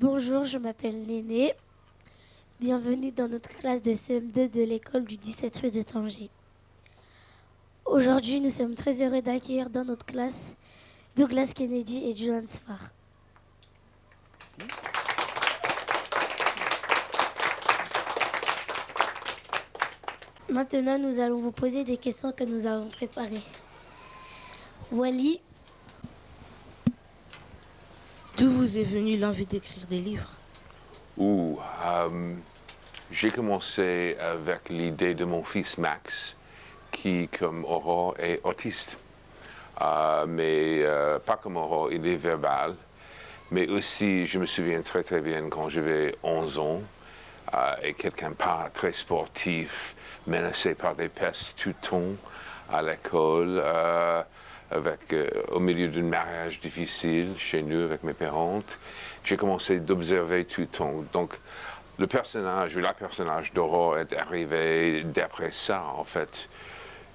Bonjour, je m'appelle Néné. Bienvenue dans notre classe de CM2 de l'école du 17 rue de Tanger. Aujourd'hui, nous sommes très heureux d'accueillir dans notre classe Douglas Kennedy et Julian Sfar. Maintenant, nous allons vous poser des questions que nous avons préparées. Wally, d'où vous est venue l'envie d'écrire des livres? J'ai commencé avec l'idée de mon fils Max, qui, comme Aurore, est autiste. Mais pas comme Aurore, il est verbal. Mais aussi, je me souviens très très bien quand j'avais 11 ans, et quelqu'un pas très sportif, menacé par des pestes tout le temps à l'école, au milieu d'un mariage difficile chez nous avec mes parents. J'ai commencé d'observer tout le temps. Donc, le personnage ou la personnage d'Aurore est arrivé d'après ça, en fait.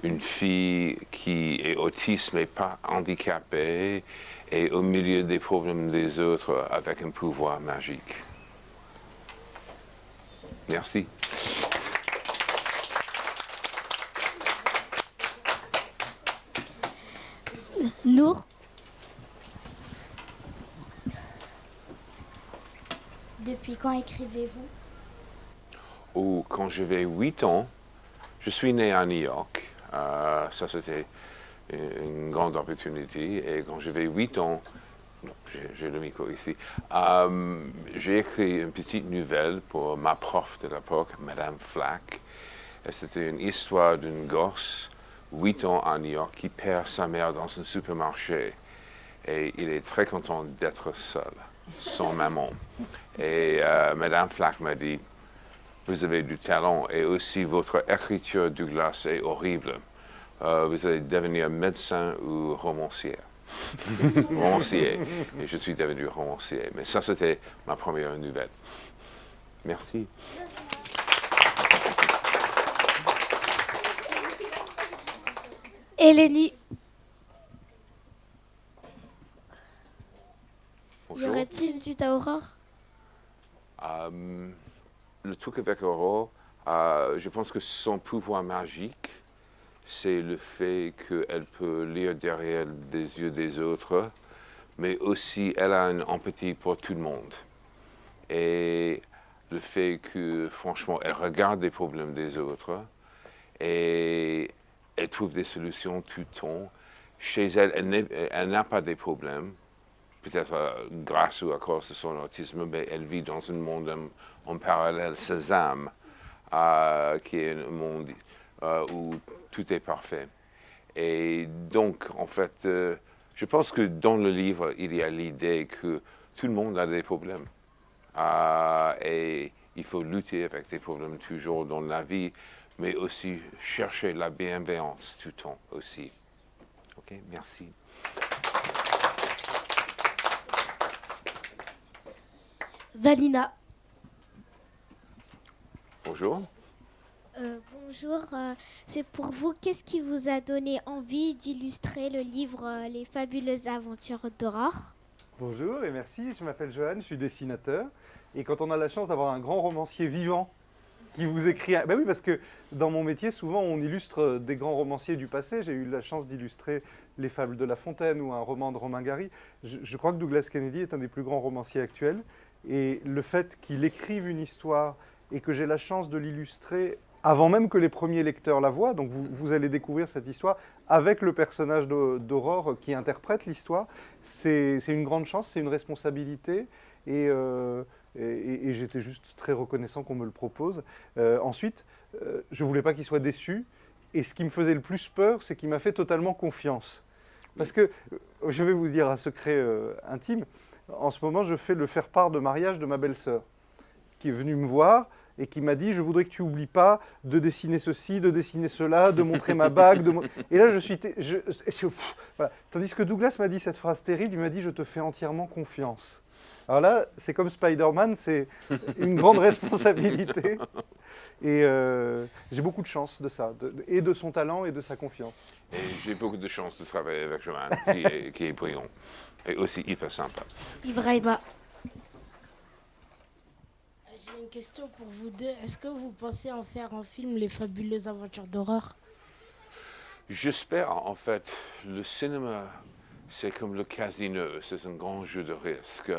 Une fille qui est autiste mais pas handicapée et au milieu des problèmes des autres avec un pouvoir magique. Merci. Nour, depuis quand écrivez-vous? Quand j'avais 8 ans, je suis né à New York. Ça, c'était une grande opportunité. Et quand j'avais 8 ans, non, j'ai le micro ici, j'ai écrit une petite nouvelle pour ma prof de l'époque, Madame Flack. Et c'était une histoire d'une gosse, 8 ans à New York, qui perd sa mère dans un supermarché. Et il est très content d'être seul, sans maman. Et Madame Flack m'a dit, vous avez du talent et aussi votre écriture, Douglas, est horrible. Vous allez devenir médecin ou romancier. Romancier. Et je suis devenu romancier. Mais ça, c'était ma première nouvelle. Merci. Eleni, y Bonjour. aurait-il une suite à Aurore? Le truc avec Aurore, je pense que son pouvoir magique, c'est le fait qu'elle peut lire derrière les yeux des autres, mais aussi elle a une empathie pour tout le monde. Et le fait que, franchement, elle regarde les problèmes des autres et elle trouve des solutions tout le temps. Chez elle, elle n'a pas de problèmes, peut-être grâce ou à cause de son autisme, mais elle vit dans un monde en parallèle, Sésame, qui est un monde où tout est parfait. Et donc, en fait, je pense que dans le livre, il y a l'idée que tout le monde a des problèmes. Et il faut lutter avec des problèmes toujours dans la vie, mais aussi chercher la bienveillance tout le temps aussi. OK, merci. Vanina. Bonjour. Bonjour, c'est pour vous, qu'est-ce qui vous a donné envie d'illustrer le livre Les fabuleuses aventures d'Aurore? Bonjour et merci, je m'appelle Johan, je suis dessinateur. Et quand on a la chance d'avoir un grand romancier vivant qui vous écrit... Ben oui, parce que dans mon métier, souvent, on illustre des grands romanciers du passé. J'ai eu la chance d'illustrer Les Fables de La Fontaine ou un roman de Romain Gary. Je crois que Douglas Kennedy est un des plus grands romanciers actuels. Et le fait qu'il écrive une histoire et que j'ai la chance de l'illustrer avant même que les premiers lecteurs la voient, donc vous allez découvrir cette histoire avec le personnage d'Aurore qui interprète l'histoire, c'est une grande chance, c'est une responsabilité. Et j'étais juste très reconnaissant qu'on me le propose. Ensuite, je ne voulais pas qu'il soit déçu. Et ce qui me faisait le plus peur, c'est qu'il m'a fait totalement confiance. Parce que, je vais vous dire un secret intime, en ce moment, je fais le faire-part de mariage de ma belle-sœur, qui est venue me voir et qui m'a dit « Je voudrais que tu n'oublies pas de dessiner ceci, de dessiner cela, de montrer ma bague. » Et là, voilà. Tandis que Douglas m'a dit cette phrase terrible, il m'a dit « Je te fais entièrement confiance. » Alors là, c'est comme Spider-Man, c'est une grande responsabilité. Et j'ai beaucoup de chance de ça, et de son talent et de sa confiance. Et j'ai beaucoup de chance de travailler avec Johan, qui est brillant, et aussi hyper sympa. Ibrahima. J'ai une question pour vous deux. Est-ce que vous pensez en faire un film, Les Fabuleuses Aventures d'Aurore? J'espère, en fait, le cinéma, c'est comme le casino, c'est un grand jeu de risque.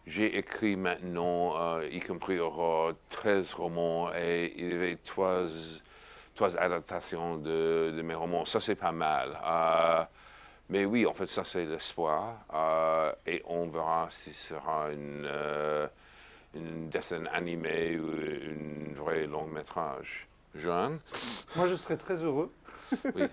J'ai écrit maintenant, y compris Aurore, 13 romans et il y avait trois adaptations de mes romans. Ça, c'est pas mal. Mais oui, en fait, ça, c'est l'espoir. Et on verra si ce sera une dessin animé ou une vraie long métrage. Joanne? Moi, je serais très heureux. Oui.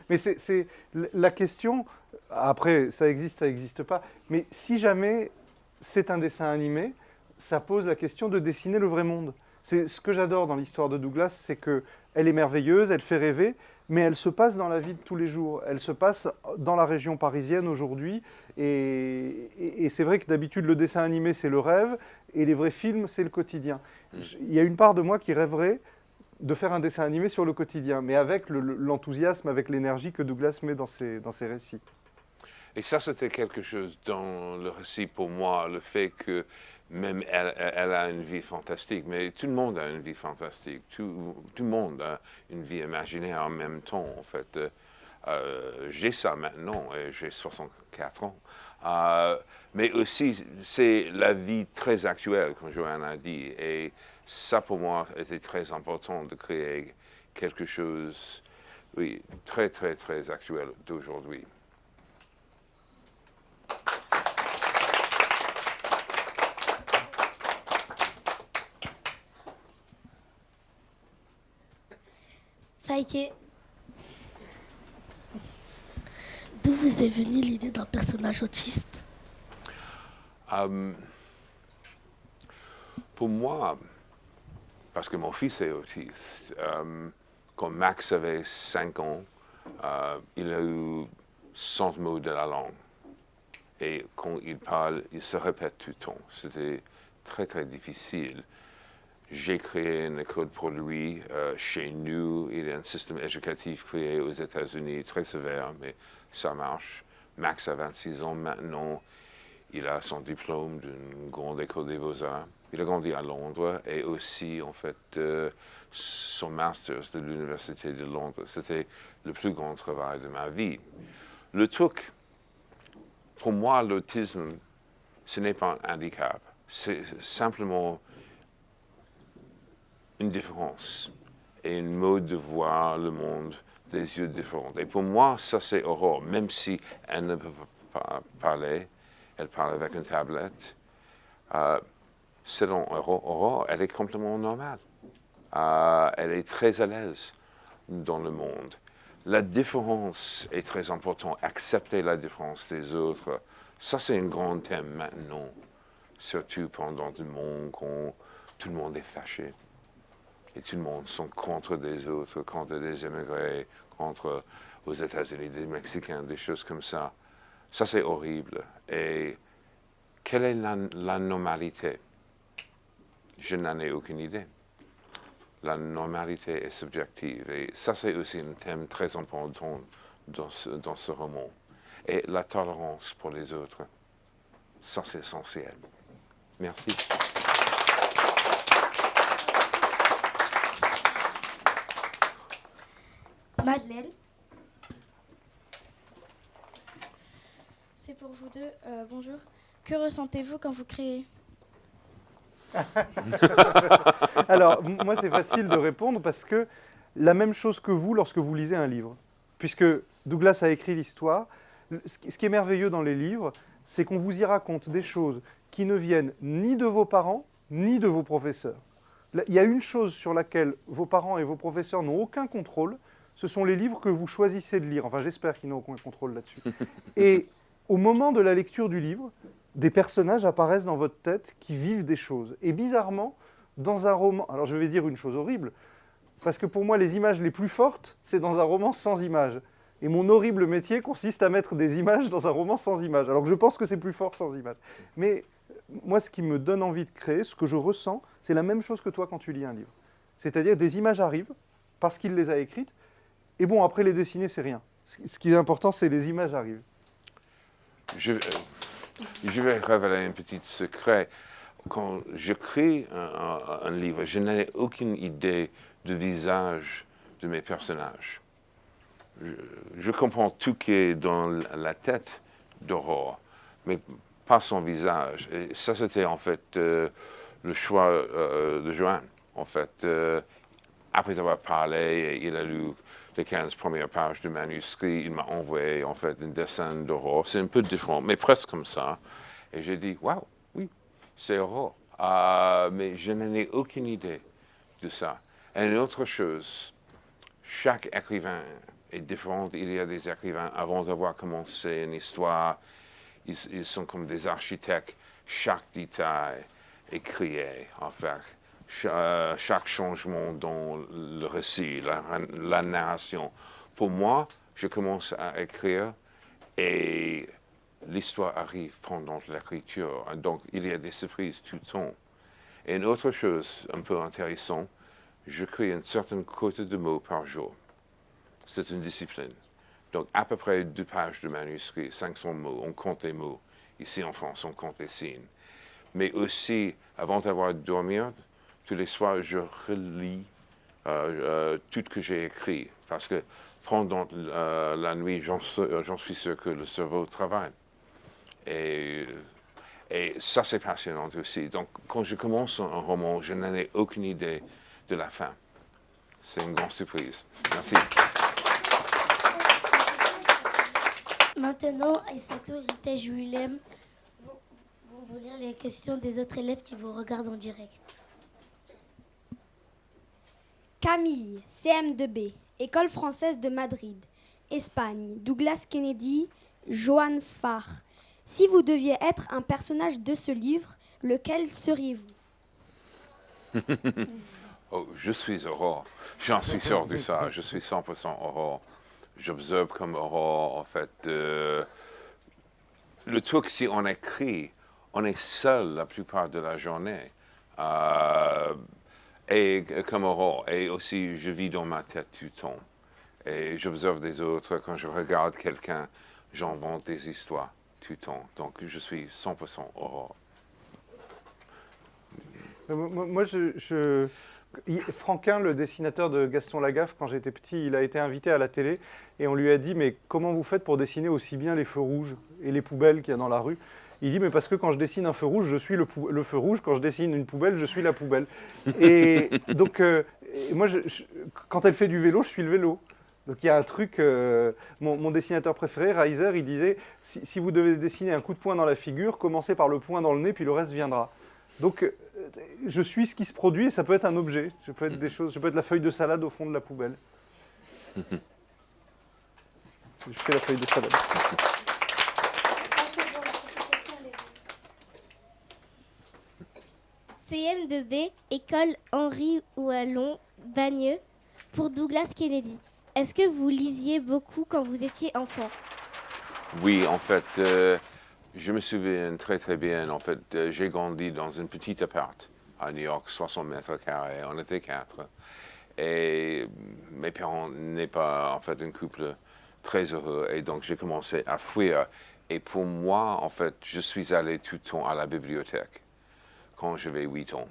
Mais c'est la question, après, ça existe pas, mais si jamais c'est un dessin animé, ça pose la question de dessiner le vrai monde. C'est ce que j'adore dans l'histoire de Douglas, c'est qu'elle est merveilleuse, elle fait rêver, mais elle se passe dans la vie de tous les jours. Elle se passe dans la région parisienne aujourd'hui, et c'est vrai que d'habitude, le dessin animé, c'est le rêve, et les vrais films, c'est le quotidien. Il y a une part de moi qui rêverait de faire un dessin animé sur le quotidien, mais avec l'enthousiasme, avec l'énergie que Douglas met dans ses récits. Et ça, c'était quelque chose dans le récit pour moi, le fait que même elle a une vie fantastique, mais tout le monde a une vie fantastique, tout le monde a une vie imaginaire en même temps, en fait. J'ai ça maintenant, et j'ai 64 ans. Mais aussi, c'est la vie très actuelle, comme Joanne a dit, et ça, pour moi, était très important de créer quelque chose, oui, très, très, très actuel d'aujourd'hui. Faïké, D'où vous est venue l'idée d'un personnage autiste? Pour moi, parce que mon fils est autiste, quand Max avait 5 ans, il a eu 100 mots de la langue. Et quand il parle, il se répète tout le temps. C'était très, très difficile. J'ai créé une école pour lui chez nous. Il y a un système éducatif créé aux États-Unis, très sévère, mais ça marche. Max a 26 ans maintenant. Il a son diplôme d'une grande école des beaux-arts. Il a grandi à Londres et aussi, en fait, son master de l'Université de Londres. C'était le plus grand travail de ma vie. Le truc, pour moi, l'autisme, ce n'est pas un handicap. C'est simplement une différence et une mode de voir le monde des yeux différents. Et pour moi, ça c'est Aurore, même si elle ne peut pas parler, elle parle avec une tablette. Selon Aurore, elle est complètement normale. Elle est très à l'aise dans le monde. La différence est très importante. Accepter la différence des autres, ça c'est un grand thème maintenant, surtout pendant le monde quand tout le monde est fâché. Et tout le monde sont contre des autres, contre des immigrés, contre aux États-Unis des Mexicains, des choses comme ça. Ça, c'est horrible. Et quelle est la normalité? Je n'en ai aucune idée. La normalité est subjective. Et ça, c'est aussi un thème très important dans ce roman. Et la tolérance pour les autres, ça, c'est essentiel. Merci. Madeleine, C'est pour vous deux. Bonjour. Que ressentez-vous quand vous créez? Alors, moi, c'est facile de répondre parce que la même chose que vous lorsque vous lisez un livre. Puisque Douglas a écrit l'histoire, ce qui est merveilleux dans les livres, c'est qu'on vous y raconte des choses qui ne viennent ni de vos parents, ni de vos professeurs. Il y a une chose sur laquelle vos parents et vos professeurs n'ont aucun contrôle, ce sont les livres que vous choisissez de lire. Enfin, j'espère qu'ils n'ont aucun contrôle là-dessus. Et au moment de la lecture du livre, des personnages apparaissent dans votre tête qui vivent des choses. Et bizarrement, dans un roman... Alors, je vais dire une chose horrible, parce que pour moi, les images les plus fortes, c'est dans un roman sans images. Et mon horrible métier consiste à mettre des images dans un roman sans images. Alors que je pense que c'est plus fort sans images. Mais moi, ce qui me donne envie de créer, ce que je ressens, c'est la même chose que toi quand tu lis un livre. C'est-à-dire des images arrivent, parce qu'il les a écrites, et bon, après les dessiner, c'est rien. Ce qui est important, c'est les images arrivent. Je vais révéler un petit secret. quand j'écris un livre, je n'ai aucune idée du visage de mes personnages. Je comprends tout qui est dans la tête d'Aurore, mais pas son visage. Et ça, c'était en fait le choix de Joanne. En fait, après avoir parlé, il a lu les 15 premières pages du manuscrit, il m'a envoyé en fait un dessin d'Aurore. C'est un peu différent, mais presque comme ça. Et j'ai dit, waouh, oui, c'est Aurore. Mais je n'en ai aucune idée de ça. Et une autre chose, chaque écrivain est différent. Il y a des écrivains, avant d'avoir commencé une histoire, ils sont comme des architectes. Chaque détail est créé, en fait. Chaque changement dans le récit, la narration. Pour moi, je commence à écrire et l'histoire arrive pendant l'écriture. Donc, il y a des surprises tout le temps. Et une autre chose un peu intéressante, je crée une certaine quantité de mots par jour. C'est une discipline. Donc, à peu près 2 pages de manuscrit, 500 mots, on compte les mots. Ici en France, on compte les signes. Mais aussi, avant d'avoir dormir, tous les soirs, je relis tout ce que j'ai écrit. Parce que pendant la nuit, j'en suis sûr que le cerveau travaille. Et ça, c'est passionnant aussi. Donc, quand je commence un roman, je n'en ai aucune idée de la fin. C'est une grande surprise. Merci. Maintenant, Aïssatou, Ritej, Willem vont vous lire les questions des autres élèves qui vous regardent en direct. Camille, CM2B, École française de Madrid, Espagne, Douglas Kennedy, Johan Sfar. Si vous deviez être un personnage de ce livre, lequel seriez-vous? Oh, je suis Aurore. J'en suis sûr de ça. Je suis 100% Aurore. J'observe comme Aurore, en fait. Le truc, si on écrit, on est seul la plupart de la journée. Et comme Aurore. Et aussi, je vis dans ma tête tout le temps. Et j'observe des autres. Quand je regarde quelqu'un, j'invente des histoires tout le temps. Donc, je suis 100% Aurore. Moi, Franquin, le dessinateur de Gaston Lagaffe, quand j'étais petit, il a été invité à la télé et on lui a dit « Mais comment vous faites pour dessiner aussi bien les feux rouges et les poubelles qu'il y a dans la rue ?» Il dit « Mais parce que quand je dessine un feu rouge, je suis le feu rouge. Quand je dessine une poubelle, je suis la poubelle. » Et donc, moi, quand elle fait du vélo, je suis le vélo. Donc il y a un truc, mon dessinateur préféré, Reiser, il disait « Si vous devez dessiner un coup de poing dans la figure, commencez par le poing dans le nez, puis le reste viendra. » Donc, je suis ce qui se produit et ça peut être un objet. Je peux être des choses, je peux être la feuille de salade au fond de la poubelle. Je fais la feuille de salade. CM2B, École Henri Ouallon, Bagneux, pour Douglas Kennedy. Est-ce que vous lisiez beaucoup quand vous étiez enfant? Oui, en fait, je me souviens très très bien. En fait, j'ai grandi dans une petite appart à New York, 60 mètres carrés. On était 4. Et mes parents n'étaient pas en fait un couple très heureux. Et donc j'ai commencé à fuir. Et pour moi, en fait, je suis allé tout le temps à la bibliothèque quand j'avais 8 ans.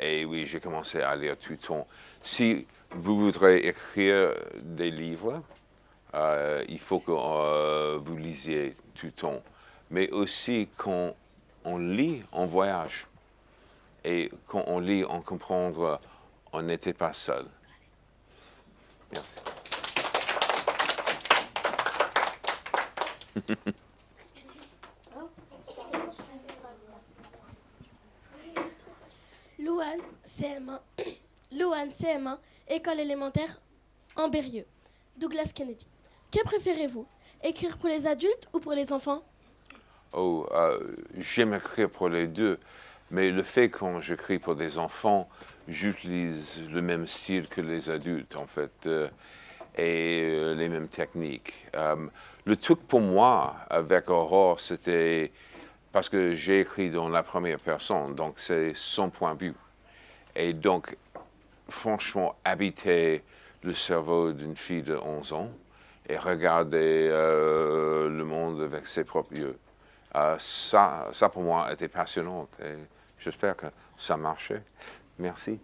Et oui, j'ai commencé à lire tout le temps. Si vous voudrez écrire des livres, il faut que vous lisiez tout le temps. Mais aussi, quand on lit, on voyage. Et quand on lit, on comprend qu'on n'était pas seul. Merci. Louane, CM1. Louane, CM1, école élémentaire en Berrieux. Douglas Kennedy. Que préférez-vous? Écrire pour les adultes ou pour les enfants? Oh, j'aime écrire pour les deux, mais le fait quand j'écris pour des enfants, j'utilise le même style que les adultes, en fait, et les mêmes techniques. Le truc pour moi, avec Aurore, c'était parce que j'ai écrit dans la première personne, donc c'est son point de vue. Et donc, franchement, habiter le cerveau d'une fille de 11 ans et regarder le monde avec ses propres yeux. Ça, pour moi, était passionnant et j'espère que ça marchait. Merci.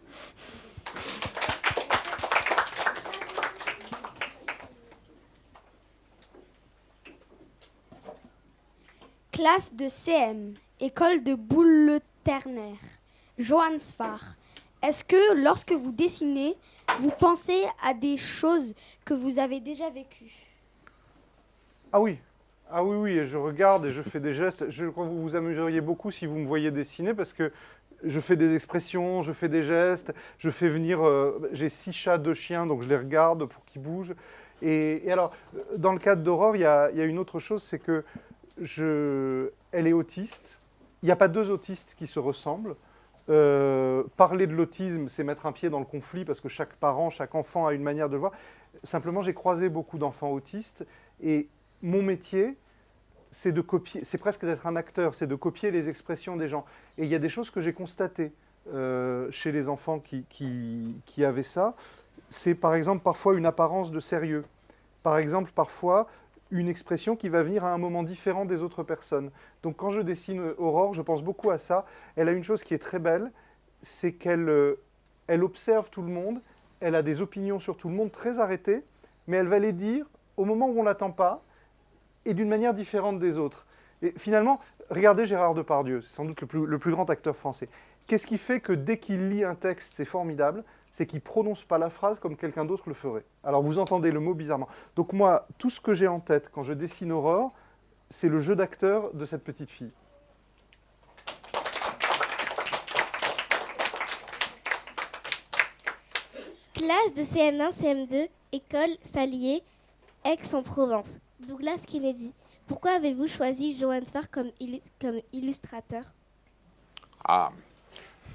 Classe de CM, école de Boulle-Ternaire, Johan Sfar. Est-ce que lorsque vous dessinez, vous pensez à des choses que vous avez déjà vécues? Ah oui, oui, et je regarde et je fais des gestes. Je crois que vous vous amuseriez beaucoup si vous me voyez dessiner parce que je fais des expressions, je fais des gestes, je fais venir... j'ai 6 chats, 2 chiens, donc je les regarde pour qu'ils bougent. Et alors, dans le cadre d'Aurore, il y a une autre chose, c'est que elle est autiste. Il n'y a pas 2 autistes qui se ressemblent. Parler de l'autisme, c'est mettre un pied dans le conflit parce que chaque parent, chaque enfant a une manière de le voir. Simplement, j'ai croisé beaucoup d'enfants autistes et mon métier, c'est de copier, c'est presque d'être un acteur, c'est de copier les expressions des gens. Et il y a des choses que j'ai constatées chez les enfants qui avaient ça. C'est par exemple parfois une apparence de sérieux. Par exemple, parfois une expression qui va venir à un moment différent des autres personnes. Donc quand je dessine Aurore, je pense beaucoup à ça. Elle a une chose qui est très belle, c'est qu'elle observe tout le monde, elle a des opinions sur tout le monde très arrêtées, mais elle va les dire au moment où on ne l'attend pas et d'une manière différente des autres. Et finalement, regardez Gérard Depardieu, c'est sans doute le plus grand acteur français. Qu'est-ce qui fait que dès qu'il lit un texte, c'est formidable? C'est qu'il ne prononce pas la phrase comme quelqu'un d'autre le ferait. Alors vous entendez le mot bizarrement. Donc moi, tout ce que j'ai en tête quand je dessine Aurore, c'est le jeu d'acteur de cette petite fille. Classe de CM1, CM2, école Salier, Aix-en-Provence. Douglas Kennedy. Pourquoi avez-vous choisi Johan Sfar comme illustrateur?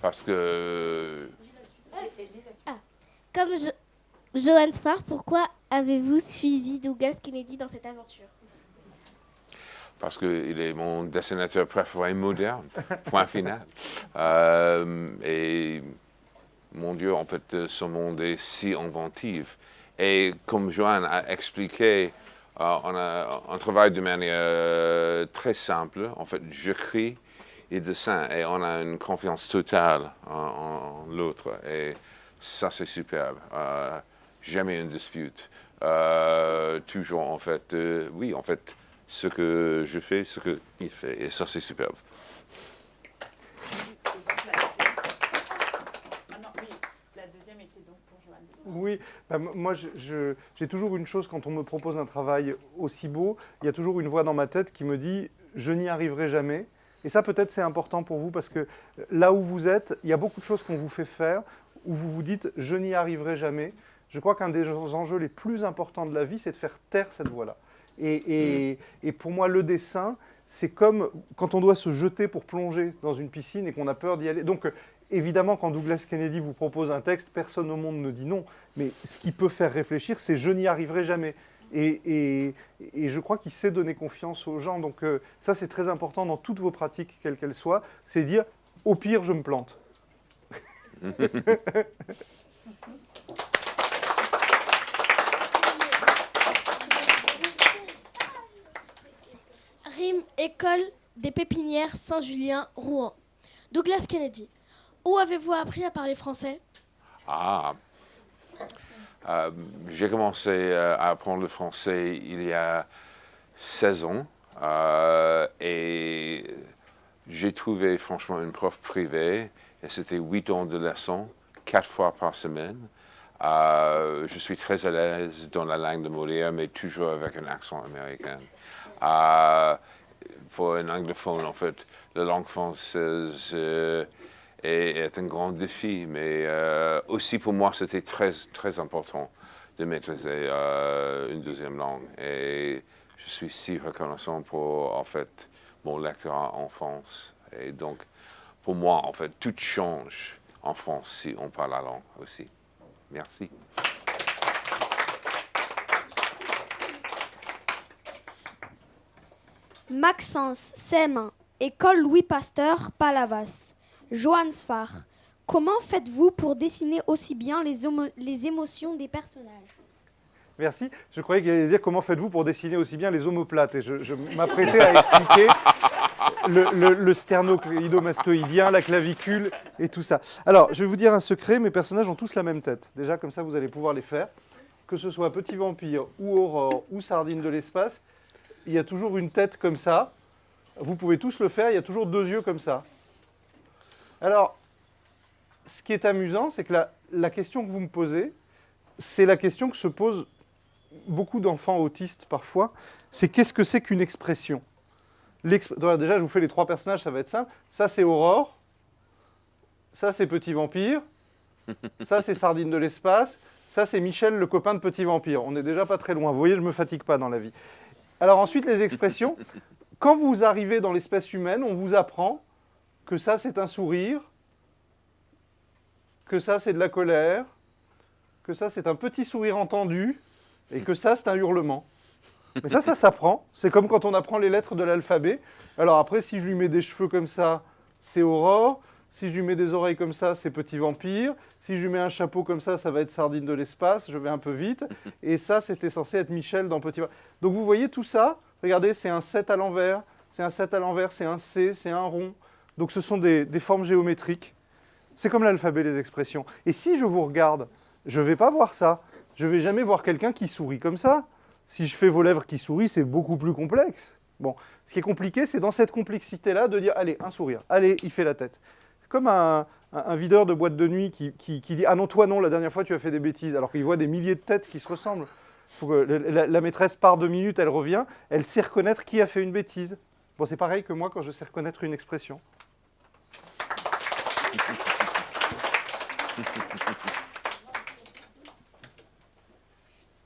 Parce que... Comme Johan Sfar, pourquoi avez-vous suivi Douglas Kennedy dans cette aventure? Parce qu'il est mon dessinateur préféré moderne, point final. Et mon Dieu, en fait, ce monde est si inventif. Et comme Johan a expliqué, on travaille de manière très simple. En fait, j'écris et dessine et on a une confiance totale en l'autre. Et ça, c'est superbe. Jamais une dispute. Toujours, en fait, oui, en fait, ce que je fais, ce qu'il fait. Et ça, c'est superbe. Oui, moi j'ai toujours une chose quand on me propose un travail aussi beau, il y a toujours une voix dans ma tête qui me dit « je n'y arriverai jamais ». Et ça peut-être c'est important pour vous parce que là où vous êtes, il y a beaucoup de choses qu'on vous fait faire où vous vous dites « je n'y arriverai jamais ». Je crois qu'un des enjeux les plus importants de la vie, c'est de faire taire cette voix-là. Et pour moi, le dessin, c'est comme quand on doit se jeter pour plonger dans une piscine et qu'on a peur d'y aller. Donc, évidemment, quand Douglas Kennedy vous propose un texte, personne au monde ne dit non. Mais ce qui peut faire réfléchir, c'est « je n'y arriverai jamais ». Et je crois qu'il sait donner confiance aux gens. Donc ça, c'est très important dans toutes vos pratiques, quelles qu'elles soient. C'est dire « au pire, je me plante ». RIM, école des pépinières Saint-Julien, Rouen. Douglas Kennedy. Où avez-vous appris à parler français? J'ai commencé à apprendre le français il y a 16 ans et j'ai trouvé franchement une prof privée et c'était 8 ans de leçons, 4 fois par semaine. Je suis très à l'aise dans la langue de Molière, mais toujours avec un accent américain. Pour un anglophone, en fait, la langue française est un grand défi, mais aussi pour moi, c'était très, très important de maîtriser une deuxième langue. Et je suis si reconnaissant pour, en fait, mon lectorat en France. Et donc, pour moi, en fait, tout change en France si on parle la langue aussi. Merci. Maxence, CM1, école Louis Pasteur, Palavas. Johan Sfar, comment faites-vous pour dessiner aussi bien les émotions des personnages? Merci. Je croyais qu'il allait dire comment faites-vous pour dessiner aussi bien les omoplates. Et je m'apprêtais à expliquer le sternocleidomastoïdien, la clavicule et tout ça. Alors, je vais vous dire un secret, mes personnages ont tous la même tête. Déjà, comme ça, vous allez pouvoir les faire. Que ce soit Petit Vampire ou Aurore ou Sardine de l'espace, il y a toujours une tête comme ça. Vous pouvez tous le faire, il y a toujours 2 yeux comme ça. Alors, ce qui est amusant, c'est que la question que vous me posez, c'est la question que se posent beaucoup d'enfants autistes parfois, c'est qu'est-ce que c'est qu'une expression? Déjà, je vous fais les 3 personnages, ça va être simple. Ça, c'est Aurore. Ça, c'est Petit Vampire. Ça, c'est Sardine de l'espace. Ça, c'est Michel, le copain de Petit Vampire. On n'est déjà pas très loin. Vous voyez, je ne me fatigue pas dans la vie. Alors ensuite, les expressions. Quand vous arrivez dans l'espèce humaine, on vous apprend que ça, c'est un sourire, que ça, c'est de la colère, que ça, c'est un petit sourire entendu, et que ça, c'est un hurlement. Mais ça s'apprend. C'est comme quand on apprend les lettres de l'alphabet. Alors après, si je lui mets des cheveux comme ça, c'est Aurore. Si je lui mets des oreilles comme ça, c'est Petit Vampire. Si je lui mets un chapeau comme ça va être Sardine de l'espace. Je vais un peu vite. Et ça, c'était censé être Michel dans Petit Vampire. Donc vous voyez tout ça. Regardez, c'est un 7 à l'envers. C'est un 7 à l'envers, c'est un C, c'est un rond. Donc ce sont des formes géométriques. C'est comme l'alphabet, les expressions. Et si je vous regarde, je ne vais pas voir ça. Je ne vais jamais voir quelqu'un qui sourit comme ça. Si je fais vos lèvres qui sourient, c'est beaucoup plus complexe. Bon, ce qui est compliqué, c'est dans cette complexité-là de dire, allez, un sourire. Allez, il fait la tête. C'est comme un videur de boîte de nuit qui dit, ah non, toi non, la dernière fois tu as fait des bêtises, alors qu'il voit des milliers de têtes qui se ressemblent. Faut que la maîtresse part 2 minutes, elle revient, elle sait reconnaître qui a fait une bêtise. Bon, c'est pareil que moi quand je sais reconnaître une expression.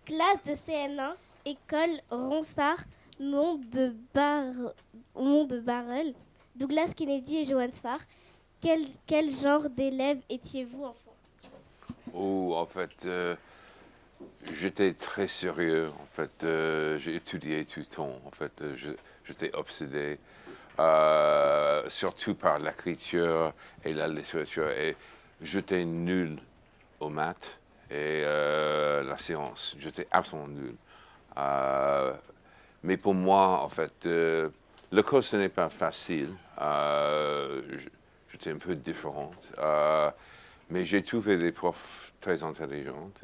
Classe de CM1, école Ronsard, Mont de Barreul, Douglas Kennedy et Johann Sfar. Quel genre d'élève étiez-vous, enfant? Oh, en fait, j'étais très sérieux. En fait, j'ai étudié tout le temps. En fait, j'étais obsédé, surtout par l'écriture et la littérature. Et j'étais nul aux maths et la science. J'étais absolument nul. Mais pour moi, en fait, l'école, ce n'est pas facile. J'étais un peu différente. Mais j'ai trouvé des profs très intelligentes.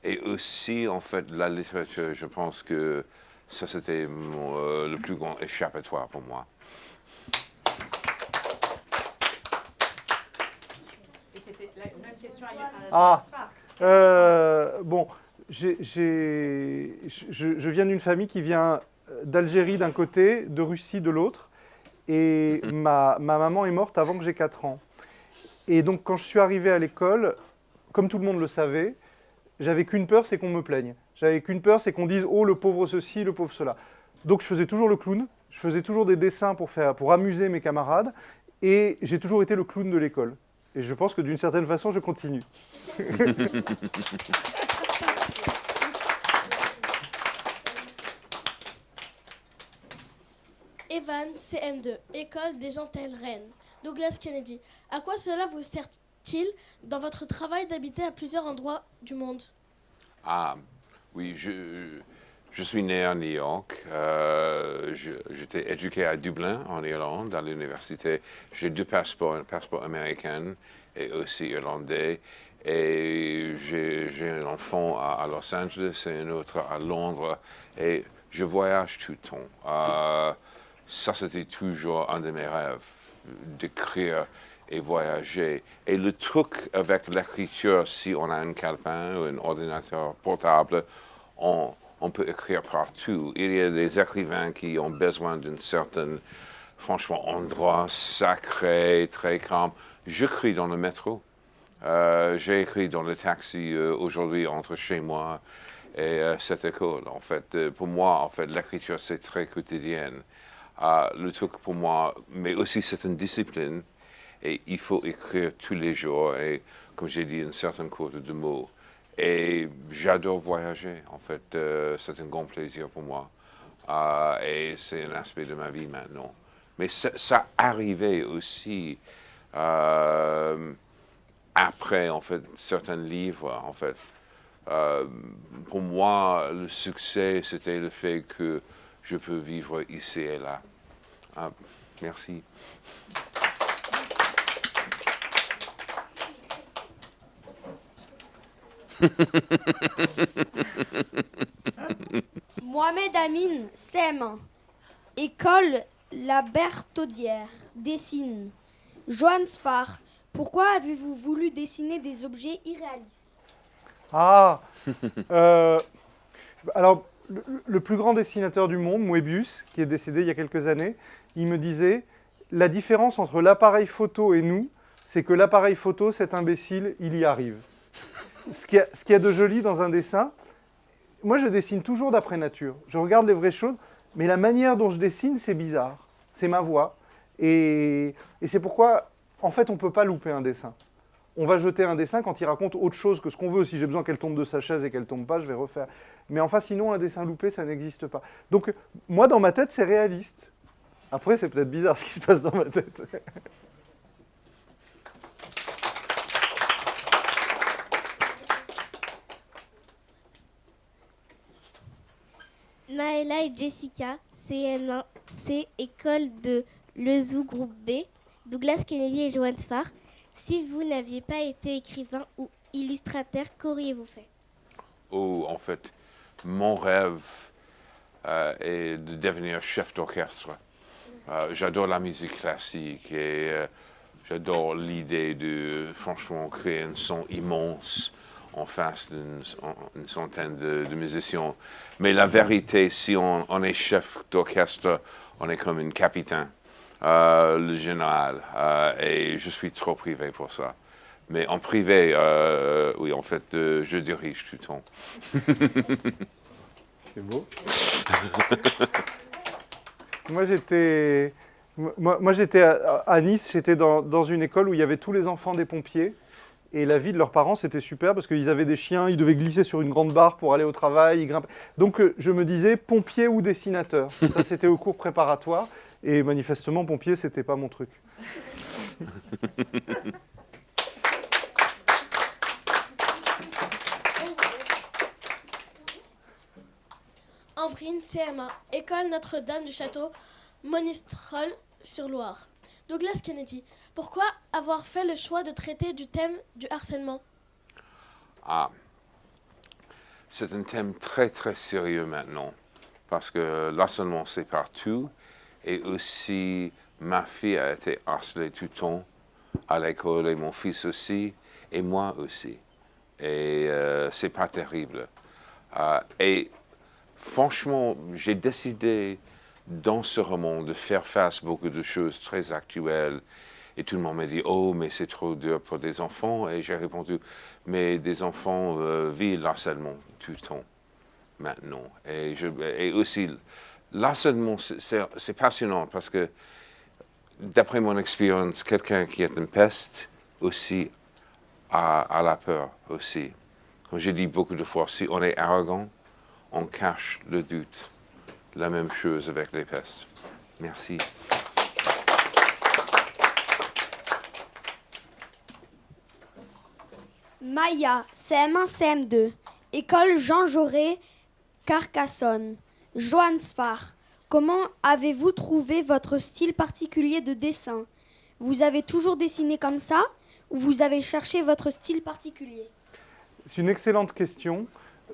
Et aussi, en fait, la littérature, je pense que ça, c'était le plus grand échappatoire pour moi. Et c'était la même question à Bon, je viens d'une famille qui vient d'Algérie d'un côté, de Russie de l'autre. Et ma maman est morte avant que j'ai 4 ans. Et donc, quand je suis arrivé à l'école, comme tout le monde le savait, j'avais qu'une peur, c'est qu'on me plaigne. J'avais qu'une peur, c'est qu'on dise « Oh, le pauvre ceci, le pauvre cela ». Donc, je faisais toujours le clown. Je faisais toujours des dessins pour amuser mes camarades. Et j'ai toujours été le clown de l'école. Et je pense que d'une certaine façon, je continue. Evan, CM2, École des Antilles Rennes. Douglas Kennedy. À quoi cela vous sert-il dans votre travail d'habiter à plusieurs endroits du monde? Ah, oui, je suis né à New York. J'étais éduqué à Dublin, en Irlande, à l'université. J'ai 2 passeports, un passeport américain et aussi irlandais. Et j'ai un enfant à Los Angeles et un autre à Londres. Et je voyage tout le temps. Ça, c'était toujours un de mes rêves, d'écrire et voyager. Et le truc avec l'écriture, si on a un calepin ou un ordinateur portable, on peut écrire partout. Il y a des écrivains qui ont besoin d'un certain, franchement, endroit sacré, très calme. J'écris dans le métro. J'ai écrit dans le taxi aujourd'hui entre chez moi et cette école. En fait, pour moi, en fait, l'écriture, c'est très quotidienne. Le truc pour moi, mais aussi c'est une discipline et il faut écrire tous les jours et comme j'ai dit, une certaine quantité de mots. Et j'adore voyager, en fait, c'est un grand plaisir pour moi et c'est un aspect de ma vie maintenant. Mais ça arrivait aussi après, en fait, certains livres, en fait. Pour moi, le succès, c'était le fait que je peux vivre ici et là. Ah, merci. Mohamed Amin, CM1. École La Berthaudière, dessine. Johan Sfar, pourquoi avez-vous voulu dessiner des objets irréalistes? Ah Alors, le plus grand dessinateur du monde, Moebius, qui est décédé il y a quelques années, il me disait, la différence entre l'appareil photo et nous, c'est que l'appareil photo, cet imbécile, il y arrive. Ce qu'il y a de joli dans un dessin, moi je dessine toujours d'après nature. Je regarde les vraies choses, mais la manière dont je dessine, c'est bizarre. C'est ma voix. Et c'est pourquoi, en fait, on ne peut pas louper un dessin. On va jeter un dessin quand il raconte autre chose que ce qu'on veut. Si j'ai besoin qu'elle tombe de sa chaise et qu'elle ne tombe pas, je vais refaire. Mais enfin, sinon, un dessin loupé, ça n'existe pas. Donc, moi, dans ma tête, c'est réaliste. Après, c'est peut-être bizarre ce qui se passe dans ma tête. Maëla et Jessica, CM1C, école de Lezou, groupe B. Douglas Kennedy et Johan Sfar. Si vous n'aviez pas été écrivain ou illustrateur, qu'auriez-vous fait? Oh, en fait, mon rêve est de devenir chef d'orchestre. J'adore la musique classique et j'adore l'idée de, franchement, créer un son immense en face d'une centaine de musiciens. Mais la vérité, si on est chef d'orchestre, on est comme un capitaine, le général, et je suis trop privé pour ça. Mais en privé, oui, en fait, je dirige tout le temps. C'est beau. Moi, j'étais à Nice, j'étais dans une école où il y avait tous les enfants des pompiers. Et la vie de leurs parents, c'était super parce qu'ils avaient des chiens, ils devaient glisser sur une grande barre pour aller au travail, ils grimpaient. Donc, je me disais pompier ou dessinateur. Ça, c'était au cours préparatoire. Et manifestement, pompier, c'était pas mon truc. Ambrine, CM1, école Notre-Dame du Château, Monistrol-sur-Loire. Douglas Kennedy, pourquoi avoir fait le choix de traiter du thème du harcèlement? Ah, c'est un thème très très sérieux maintenant, parce que l'harcèlement c'est partout, et aussi ma fille a été harcelée tout le temps à l'école, et mon fils aussi, et moi aussi. Et c'est pas terrible. Et franchement, j'ai décidé dans ce roman de faire face à beaucoup de choses très actuelles. Et tout le monde m'a dit, oh, mais c'est trop dur pour des enfants. Et j'ai répondu, mais des enfants vivent l'harcèlement tout le temps, maintenant. Et aussi, l'harcèlement, c'est passionnant parce que, d'après mon expérience, quelqu'un qui est une peste aussi a la peur aussi. Comme j'ai dit beaucoup de fois, si on est arrogant, on cache le doute. La même chose avec les pestes. Merci. Maya, CM1, CM2, école Jean Jaurès, Carcassonne. Johan Sfar, comment avez-vous trouvé votre style particulier de dessin? Vous avez toujours dessiné comme ça ou vous avez cherché votre style particulier? C'est une excellente question.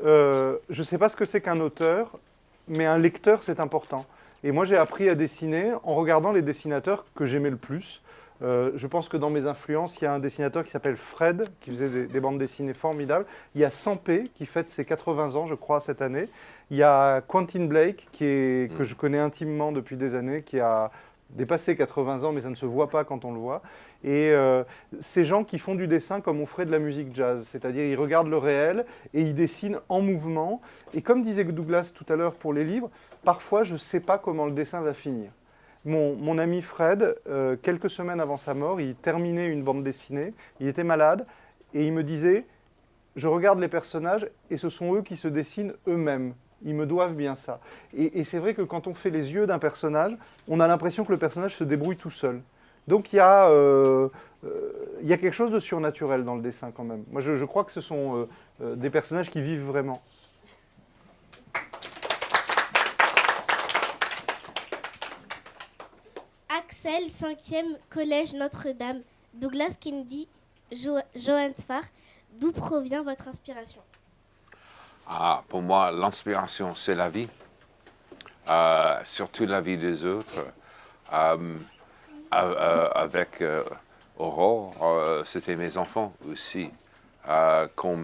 Je ne sais pas ce que c'est qu'un auteur, mais un lecteur, c'est important. Et moi, j'ai appris à dessiner en regardant les dessinateurs que j'aimais le plus. Je pense que dans mes influences, il y a un dessinateur qui s'appelle Fred, qui faisait des bandes dessinées formidables. Il y a Sampé, qui fête ses 80 ans, je crois, cette année. Il y a Quentin Blake, que je connais intimement depuis des années, qui a dépassé 80 ans, mais ça ne se voit pas quand on le voit. Et ces gens qui font du dessin comme on ferait de la musique jazz, c'est-à-dire ils regardent le réel et ils dessinent en mouvement. Et comme disait Douglas tout à l'heure pour les livres, parfois je ne sais pas comment le dessin va finir. Mon ami Fred, quelques semaines avant sa mort, il terminait une bande dessinée, il était malade, et il me disait, je regarde les personnages et ce sont eux qui se dessinent eux-mêmes. Ils me doivent bien ça. Et c'est vrai que quand on fait les yeux d'un personnage, on a l'impression que le personnage se débrouille tout seul. Donc il y a quelque chose de surnaturel dans le dessin quand même. Moi je crois que ce sont des personnages qui vivent vraiment. 5e collège Notre-Dame. Douglas Kennedy, Johann Sfar, d'où provient votre inspiration? Pour moi, l'inspiration, c'est la vie. Surtout la vie des autres. Avec Aurore, c'était mes enfants aussi. Quand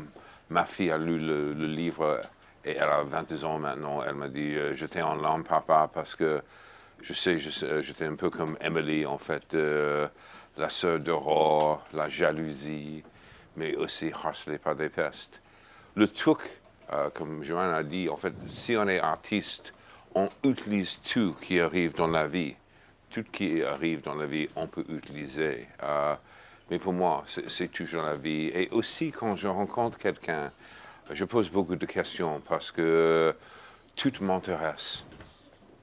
ma fille a lu le livre, et elle a 22 ans maintenant, elle m'a dit « J'étais en larmes, papa, parce que j'étais un peu comme Emily, en fait, la sœur d'Aurore, la jalousie, mais aussi harcelée par des pestes. » Le truc, comme Joanne a dit, en fait, si on est artiste, on utilise tout qui arrive dans la vie. Tout qui arrive dans la vie, on peut utiliser. Mais pour moi, c'est toujours la vie. Et aussi, quand je rencontre quelqu'un, je pose beaucoup de questions parce que tout m'intéresse.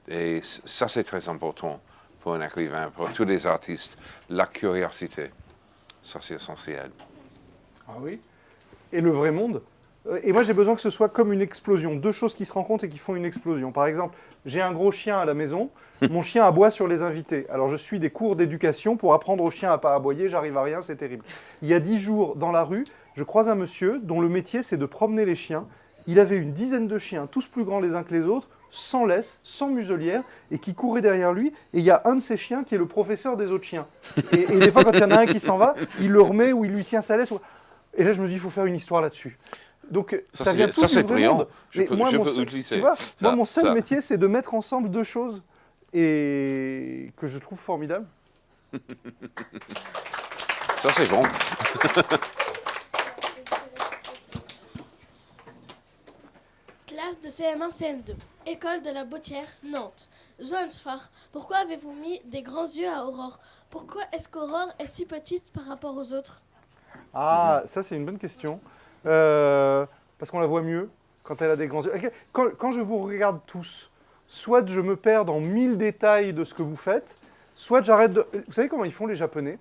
Et ça, c'est très important pour un écrivain, pour tous les artistes. La curiosité, ça, c'est essentiel. Ah oui. Et le vrai monde? Et moi, j'ai besoin que ce soit comme une explosion. Deux choses qui se rencontrent et qui font une explosion. Par exemple, j'ai un gros chien à la maison. Mon chien aboie sur les invités. Alors, je suis des cours d'éducation pour apprendre au chien à ne pas aboyer. J'arrive à rien, c'est terrible. Il y a 10 jours, dans la rue, je croise un monsieur dont le métier, c'est de promener les chiens. Il avait une dizaine de chiens, tous plus grands les uns que les autres, sans laisse, sans muselière, et qui couraient derrière lui. Et il y a un de ces chiens qui est le professeur des autres chiens. Et des fois, quand il y en a un qui s'en va, il le remet ou il lui tient sa laisse. Et là, je me dis, il faut faire une histoire là-dessus. Donc, ça vient tout du vrai monde. Je peux utiliser. Tu vois, moi, mon seul métier, c'est de mettre ensemble deux choses et que je trouve formidable. Ça, c'est bon. Classe de CM1, CM2. École de la Bautière, Nantes. Johann Sfar, pourquoi avez-vous mis des grands yeux à Aurore? Pourquoi est-ce qu'Aurore est si petite par rapport aux autres? Ah, ça, c'est une bonne question. Parce qu'on la voit mieux quand elle a des grands yeux. Quand je vous regarde tous, soit je me perds dans 1000 détails de ce que vous faites, soit j'arrête de... Vous savez comment ils font les Japonais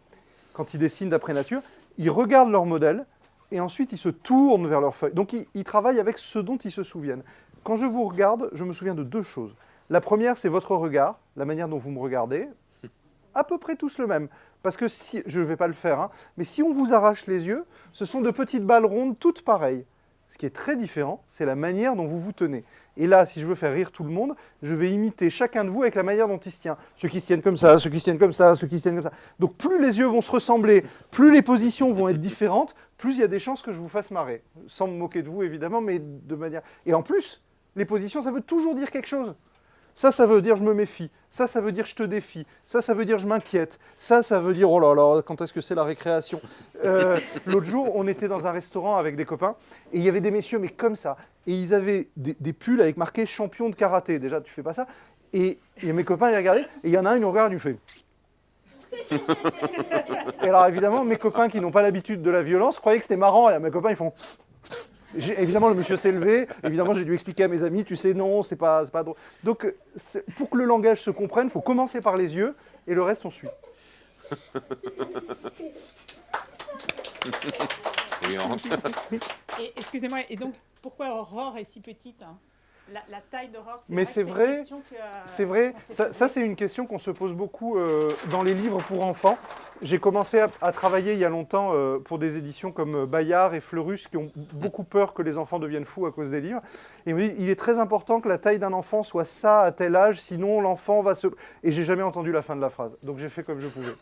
quand ils dessinent d'après nature? Ils regardent leur modèle et ensuite ils se tournent vers leur feuille. Donc ils travaillent avec ce dont ils se souviennent. Quand je vous regarde, je me souviens de deux choses. La première, c'est votre regard, la manière dont vous me regardez. À peu près tous le même. Parce que si, je ne vais pas le faire, hein, mais si on vous arrache les yeux, ce sont de petites balles rondes, toutes pareilles. Ce qui est très différent, c'est la manière dont vous vous tenez. Et là, si je veux faire rire tout le monde, je vais imiter chacun de vous avec la manière dont il se tient. Ceux qui se tiennent comme ça, ceux qui se tiennent comme ça, ceux qui se tiennent comme ça. Donc plus les yeux vont se ressembler, plus les positions vont être différentes, plus il y a des chances que je vous fasse marrer. Sans me moquer de vous, évidemment, mais de manière... Et en plus, les positions, ça veut toujours dire quelque chose. Ça veut dire je me méfie. Ça veut dire je te défie. Ça veut dire je m'inquiète. Ça veut dire oh là là, quand est-ce que c'est la récréation? L'autre jour, on était dans un restaurant avec des copains et il y avait des messieurs, mais comme ça. Et ils avaient des pulls avec marqué champion de karaté. Déjà, tu fais pas ça. Et mes copains, ils regardaient. Et il y en a un, il nous regarde, il nous fait. Et alors, évidemment, mes copains qui n'ont pas l'habitude de la violence croyaient que c'était marrant. Et mes copains, ils font. Évidemment, le monsieur s'est levé. Évidemment, j'ai dû expliquer à mes amis, tu sais, non, c'est pas drôle. Donc, pour que le langage se comprenne, il faut commencer par les yeux et le reste, on suit. Excusez-moi, et donc, pourquoi Aurore est si petite, hein? La taille d'Aurore, mais c'est vrai, c'est vrai. Ça c'est une question qu'on se pose beaucoup dans les livres pour enfants. J'ai commencé à travailler il y a longtemps pour des éditions comme Bayard et Fleurus qui ont beaucoup peur que les enfants deviennent fous à cause des livres. Et ils me disent, il est très important que la taille d'un enfant soit ça à tel âge, sinon l'enfant va se... Et j'ai jamais entendu la fin de la phrase. Donc j'ai fait comme je pouvais.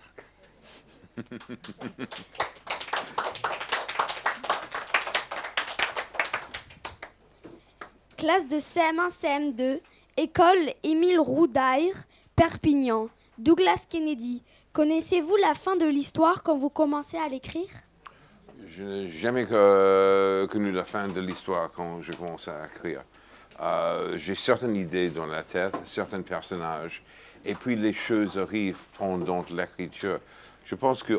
Classe de CM1, CM2, école Émile Roudaire, Perpignan. Douglas Kennedy, connaissez-vous la fin de l'histoire quand vous commencez à l'écrire? Je n'ai jamais connu la fin de l'histoire quand je commence à écrire. J'ai certaines idées dans la tête, certains personnages, et puis les choses arrivent pendant l'écriture. Je pense que,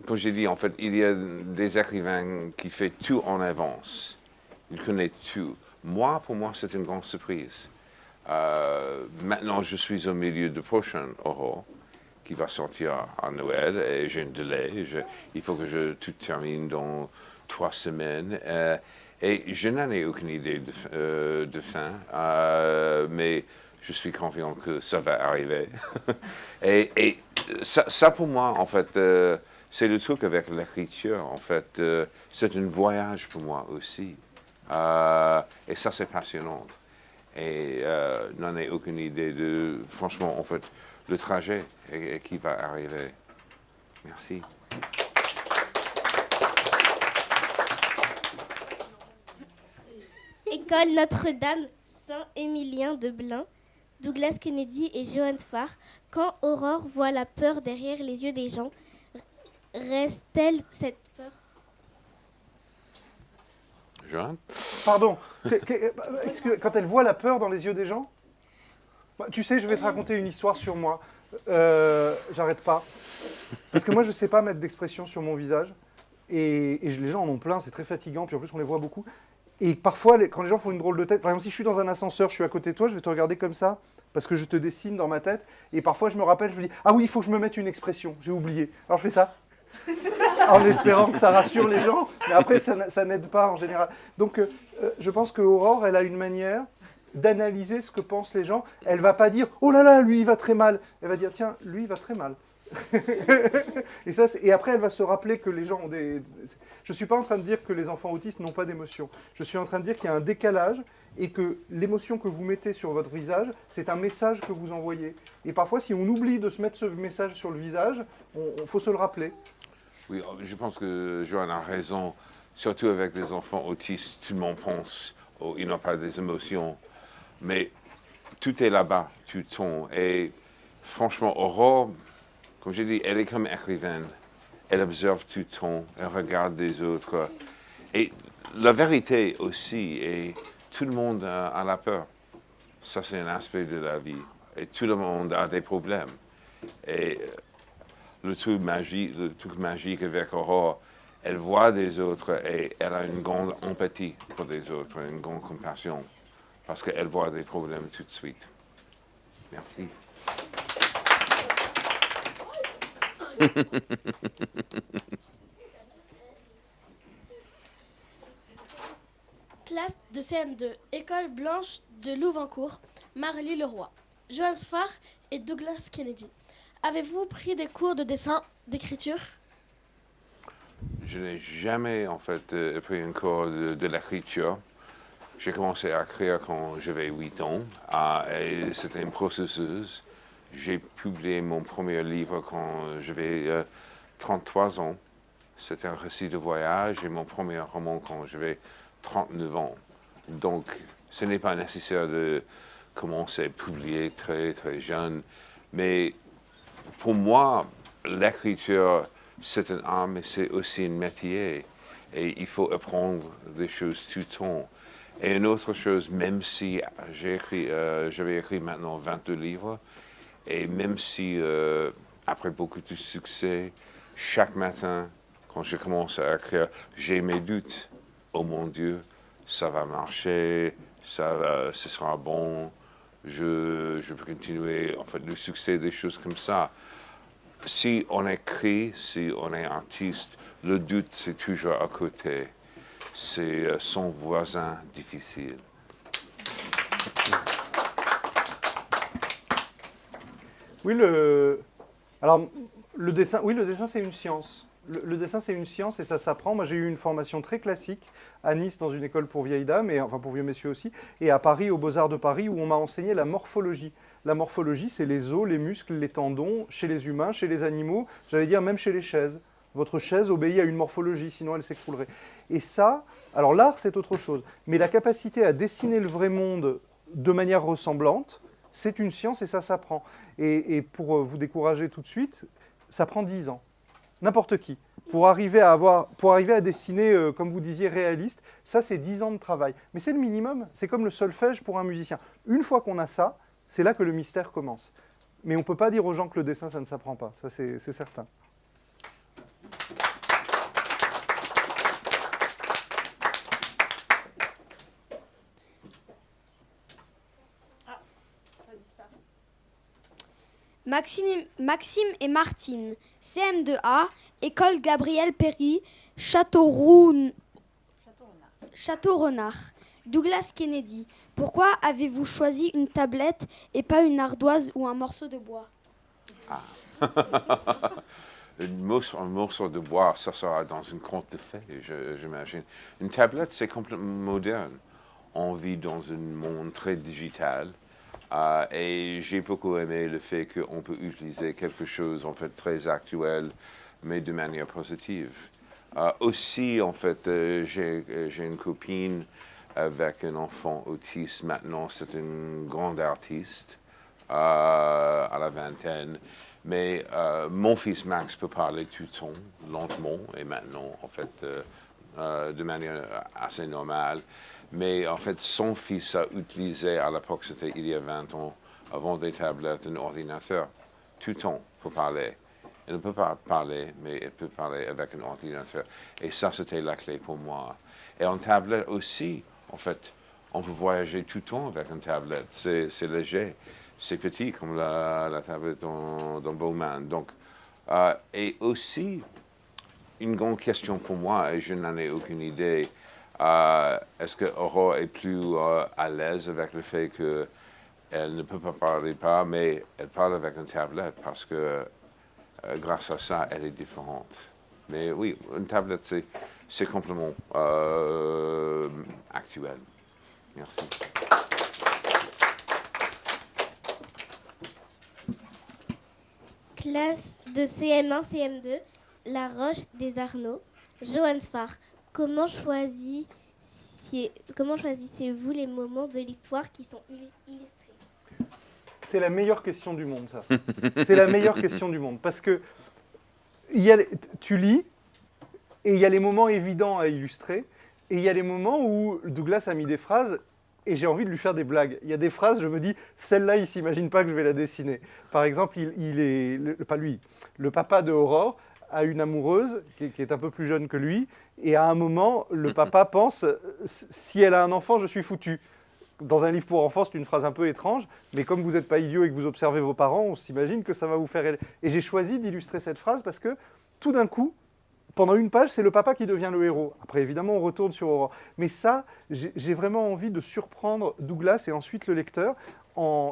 comme j'ai dit, en fait, il y a des écrivains qui font tout en avance. Ils connaissent tout. Moi, pour moi, c'est une grande surprise. Maintenant, je suis au milieu du prochain Aurore, qui va sortir à Noël, et j'ai un délai. Il faut que tout termine dans 3 semaines. Et je n'en ai aucune idée de fin, mais je suis confiant que ça va arriver. et ça, pour moi, en fait, c'est le truc avec l'écriture. En fait, c'est un voyage pour moi aussi. Et ça, c'est passionnant. Et n'en ai aucune idée de, franchement, en fait, le trajet et qui va arriver. Merci. École Notre-Dame Saint-Émilien de Blain, Douglas Kennedy et Johannes Farr. Quand Aurore voit la peur derrière les yeux des gens, reste-t-elle cette peur? Johan? Pardon, quand elle voit la peur dans les yeux des gens, bah, tu sais, je vais te raconter une histoire sur moi. J'arrête pas. Parce que moi, je ne sais pas mettre d'expression sur mon visage. Et les gens en ont plein, c'est très fatigant. Puis en plus, on les voit beaucoup. Et parfois, quand les gens font une drôle de tête, par exemple, si je suis dans un ascenseur, je suis à côté de toi, je vais te regarder comme ça, parce que je te dessine dans ma tête. Et parfois, je me rappelle, je me dis, ah oui, il faut que je me mette une expression, j'ai oublié. Alors je fais ça, en espérant que ça rassure les gens. Mais après, ça n'aide pas en général. Donc, je pense qu'Aurore, elle a une manière d'analyser ce que pensent les gens. Elle ne va pas dire, oh là là, lui, il va très mal. Elle va dire, tiens, lui, il va très mal. Et après, elle va se rappeler que les gens ont des... Je ne suis pas en train de dire que les enfants autistes n'ont pas d'émotion. Je suis en train de dire qu'il y a un décalage et que l'émotion que vous mettez sur votre visage, c'est un message que vous envoyez. Et parfois, si on oublie de se mettre ce message sur le visage, il faut se le rappeler. Oui, je pense que Johan a raison. Surtout avec les enfants autistes, tout le monde pense, oh, ils n'ont pas des émotions. Mais tout est là-bas, tout tombe. Et franchement, Aurore, comme j'ai dit, elle est comme écrivaine. Elle observe tout le temps, elle regarde les autres. Et la vérité aussi, et tout le monde a la peur. Ça, c'est un aspect de la vie. Et tout le monde a des problèmes. Et le truc magique avec Aurore, elle voit des autres et elle a une grande empathie pour les autres, une grande compassion. Parce qu'elle voit des problèmes tout de suite. Merci. Classe de CM2, École Blanche de Louvaincourt, Marly Leroy, Johannes Farr et Douglas Kennedy. Avez-vous pris des cours de dessin, d'écriture? Je n'ai jamais, en fait, pris un cours de l'écriture. J'ai commencé à écrire quand j'avais 8 ans, et c'était un processus. J'ai publié mon premier livre quand j'avais 33 ans. C'était un récit de voyage et mon premier roman quand j'avais 39 ans. Donc, ce n'est pas nécessaire de commencer à publier très, très jeune. Mais pour moi, l'écriture, c'est un art, mais c'est aussi un métier. Et il faut apprendre des choses tout le temps. Et une autre chose, même si j'avais écrit maintenant 22 livres, et même si, après beaucoup de succès, chaque matin, quand je commence à écrire, j'ai mes doutes. Oh mon Dieu, ça va marcher, ce sera bon, je peux continuer, en fait, le succès, des choses comme ça. Si on écrit, si on est artiste, le doute, c'est toujours à côté. C'est son voisin difficile. Oui, le dessin, c'est une science. Le dessin, c'est une science et ça s'apprend. Moi, j'ai eu une formation très classique à Nice, dans une école pour vieilles dames, enfin pour vieux messieurs aussi, et à Paris, aux Beaux-Arts de Paris, où on m'a enseigné la morphologie. La morphologie, c'est les os, les muscles, les tendons, chez les humains, chez les animaux, j'allais dire même chez les chaises. Votre chaise obéit à une morphologie, sinon elle s'écroulerait. Et ça, alors l'art, c'est autre chose. Mais la capacité à dessiner le vrai monde de manière ressemblante, c'est une science et ça s'apprend. Et pour vous décourager tout de suite, ça prend 10 ans. N'importe qui. Pour arriver à dessiner, comme vous disiez, réaliste, ça c'est 10 ans de travail. Mais c'est le minimum, c'est comme le solfège pour un musicien. Une fois qu'on a ça, c'est là que le mystère commence. Mais on ne peut pas dire aux gens que le dessin, ça ne s'apprend pas, ça c'est certain. Maxime et Martine, CM2A, École Gabriel Péry, Château-Renard. Douglas Kennedy, pourquoi avez-vous choisi une tablette et pas une ardoise ou un morceau de bois? Un morceau de bois, ça sera dans une conte de fées, j'imagine. Une tablette, c'est complètement moderne. On vit dans un monde très digital. Et j'ai beaucoup aimé le fait qu'on peut utiliser quelque chose en fait très actuel, mais de manière positive. Aussi, en fait, j'ai une copine avec un enfant autiste. Maintenant, c'est une grande artiste à la vingtaine. Mais mon fils Max peut parler tout le temps, lentement, et maintenant, en fait, de manière assez normale. Mais en fait, son fils a utilisé, à l'époque, c'était il y a 20 ans, avant des tablettes, un ordinateur, tout le temps, pour parler. Il ne peut pas parler, mais il peut parler avec un ordinateur. Et ça, c'était la clé pour moi. Et en tablette aussi, en fait, on peut voyager tout le temps avec une tablette. C'est léger, c'est petit, comme la tablette dans Bowman. Donc, et aussi, une grande question pour moi, et je n'en ai aucune idée, est-ce que Aurore est plus à l'aise avec le fait qu'elle ne peut pas parler, mais elle parle avec une tablette parce que grâce à ça, elle est différente. Mais oui, une tablette, c'est complètement actuel. Merci. Classe de CM1, CM2, La Roche des Arnaud, Johan Sfar. Comment choisissez-vous les moments de l'histoire qui sont illustrés? C'est la meilleure question du monde, ça. C'est la meilleure question du monde. Parce que tu lis, et il y a les moments évidents à illustrer, et il y a les moments où Douglas a mis des phrases, et j'ai envie de lui faire des blagues. Il y a des phrases, je me dis, celle-là, il ne s'imagine pas que je vais la dessiner. Par exemple, le papa de Aurore a une amoureuse qui est un peu plus jeune que lui, et à un moment, le papa pense, si elle a un enfant, je suis foutu. Dans un livre pour enfants, c'est une phrase un peu étrange, mais comme vous n'êtes pas idiot et que vous observez vos parents, on s'imagine que ça va vous faire... Et j'ai choisi d'illustrer cette phrase parce que, tout d'un coup, pendant une page, c'est le papa qui devient le héros. Après, évidemment, on retourne sur Aurore. Mais ça, j'ai vraiment envie de surprendre Douglas et ensuite le lecteur.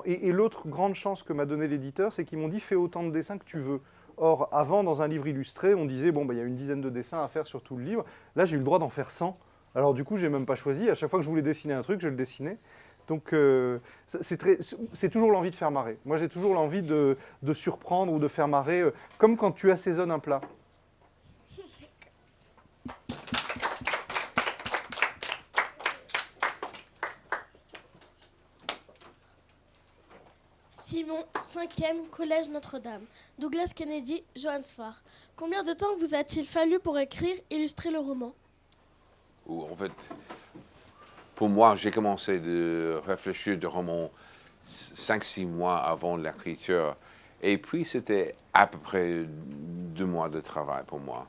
Et l'autre grande chance que m'a donné l'éditeur, c'est qu'ils m'ont dit « fais autant de dessins que tu veux ». Or, avant, dans un livre illustré, on disait « bon, il y a une dizaine de dessins à faire sur tout le livre ». Là, j'ai eu le droit d'en faire 100. Alors du coup, je n'ai même pas choisi. À chaque fois que je voulais dessiner un truc, je le dessinais. Donc c'est toujours l'envie de faire marrer. Moi, j'ai toujours l'envie de surprendre ou de faire marrer, comme quand tu assaisonnes un plat. Simon, 5e, Collège Notre-Dame. Douglas Kennedy, Johan Sfar. Combien de temps vous a-t-il fallu pour écrire, illustrer le roman? En fait, pour moi, j'ai commencé de réfléchir de roman 5-6 mois avant l'écriture. Et puis, c'était à peu près 2 mois de travail pour moi.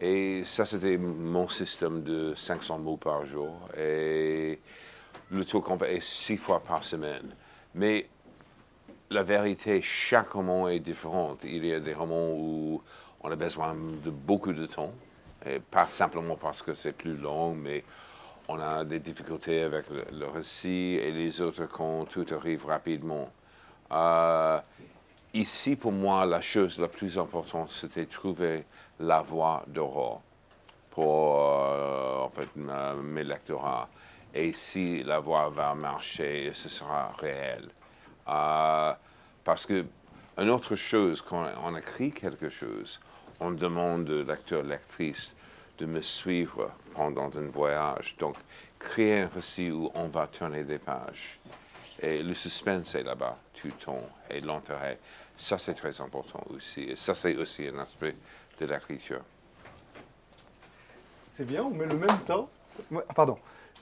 Et ça, c'était mon système de 500 mots par jour. Et le truc, on fait 6 fois par semaine. Mais la vérité, chaque roman est différent. Il y a des romans où on a besoin de beaucoup de temps. Et pas simplement parce que c'est plus long, mais on a des difficultés avec le récit et les autres quand tout arrive rapidement. Ici, pour moi, la chose la plus importante, c'était trouver la voix d'Aurore pour en fait, mes lectorats. Et si la voix va marcher, ce sera réel. Parce que une autre chose, quand on écrit quelque chose, on demande au lecteur, lectrice de me suivre pendant un voyage. Donc, créer un récit où on va tourner des pages. Et le suspense est là-bas tout le temps. Et l'intérêt, ça c'est très important aussi. Et ça c'est aussi un aspect de l'écriture. C'est bien, on met le même temps. Pardon.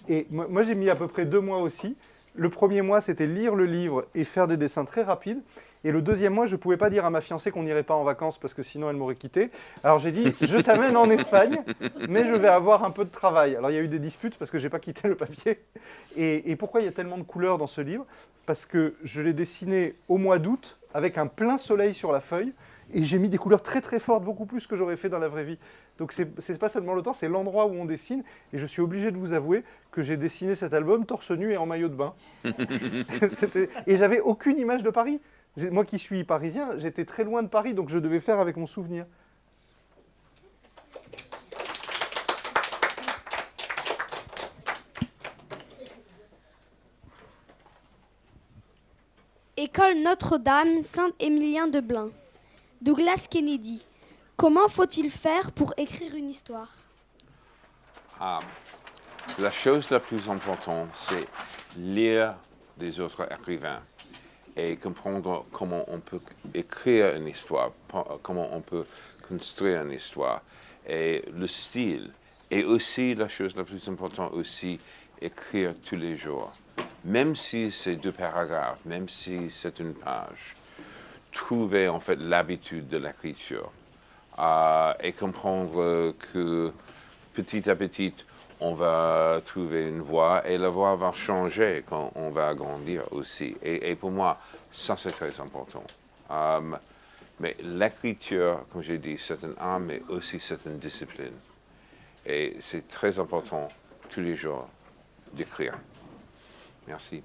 Et moi j'ai mis à peu près 2 mois aussi. Le premier mois, c'était lire le livre et faire des dessins très rapides. Et le deuxième mois, je ne pouvais pas dire à ma fiancée qu'on n'irait pas en vacances parce que sinon elle m'aurait quitté. Alors j'ai dit, je t'amène en Espagne, mais je vais avoir un peu de travail. Alors il y a eu des disputes parce que je n'ai pas quitté le papier. Et pourquoi il y a tellement de couleurs dans ce livre? Parce que je l'ai dessiné au mois d'août avec un plein soleil sur la feuille. Et j'ai mis des couleurs très très fortes, beaucoup plus que j'aurais fait dans la vraie vie. Donc c'est pas seulement le temps, c'est l'endroit où on dessine. Et je suis obligé de vous avouer que j'ai dessiné cet album torse nu et en maillot de bain. Et j'avais aucune image de Paris. Moi qui suis parisien, j'étais très loin de Paris, donc je devais faire avec mon souvenir. École Notre-Dame Saint-Émilien de Blain. Douglas Kennedy. Comment faut-il faire pour écrire une histoire? La chose la plus importante, c'est lire des autres écrivains et comprendre comment on peut écrire une histoire, comment on peut construire une histoire, et le style. Et aussi, la chose la plus importante aussi, écrire tous les jours. Même si c'est 2 paragraphes, même si c'est une page, trouver en fait l'habitude de l'écriture et comprendre que petit à petit, on va trouver une voie et la voie va changer quand on va grandir aussi. Et pour moi, ça c'est très important. Mais l'écriture, comme j'ai dit, c'est un art, mais aussi c'est une discipline. Et c'est très important tous les jours d'écrire. Merci.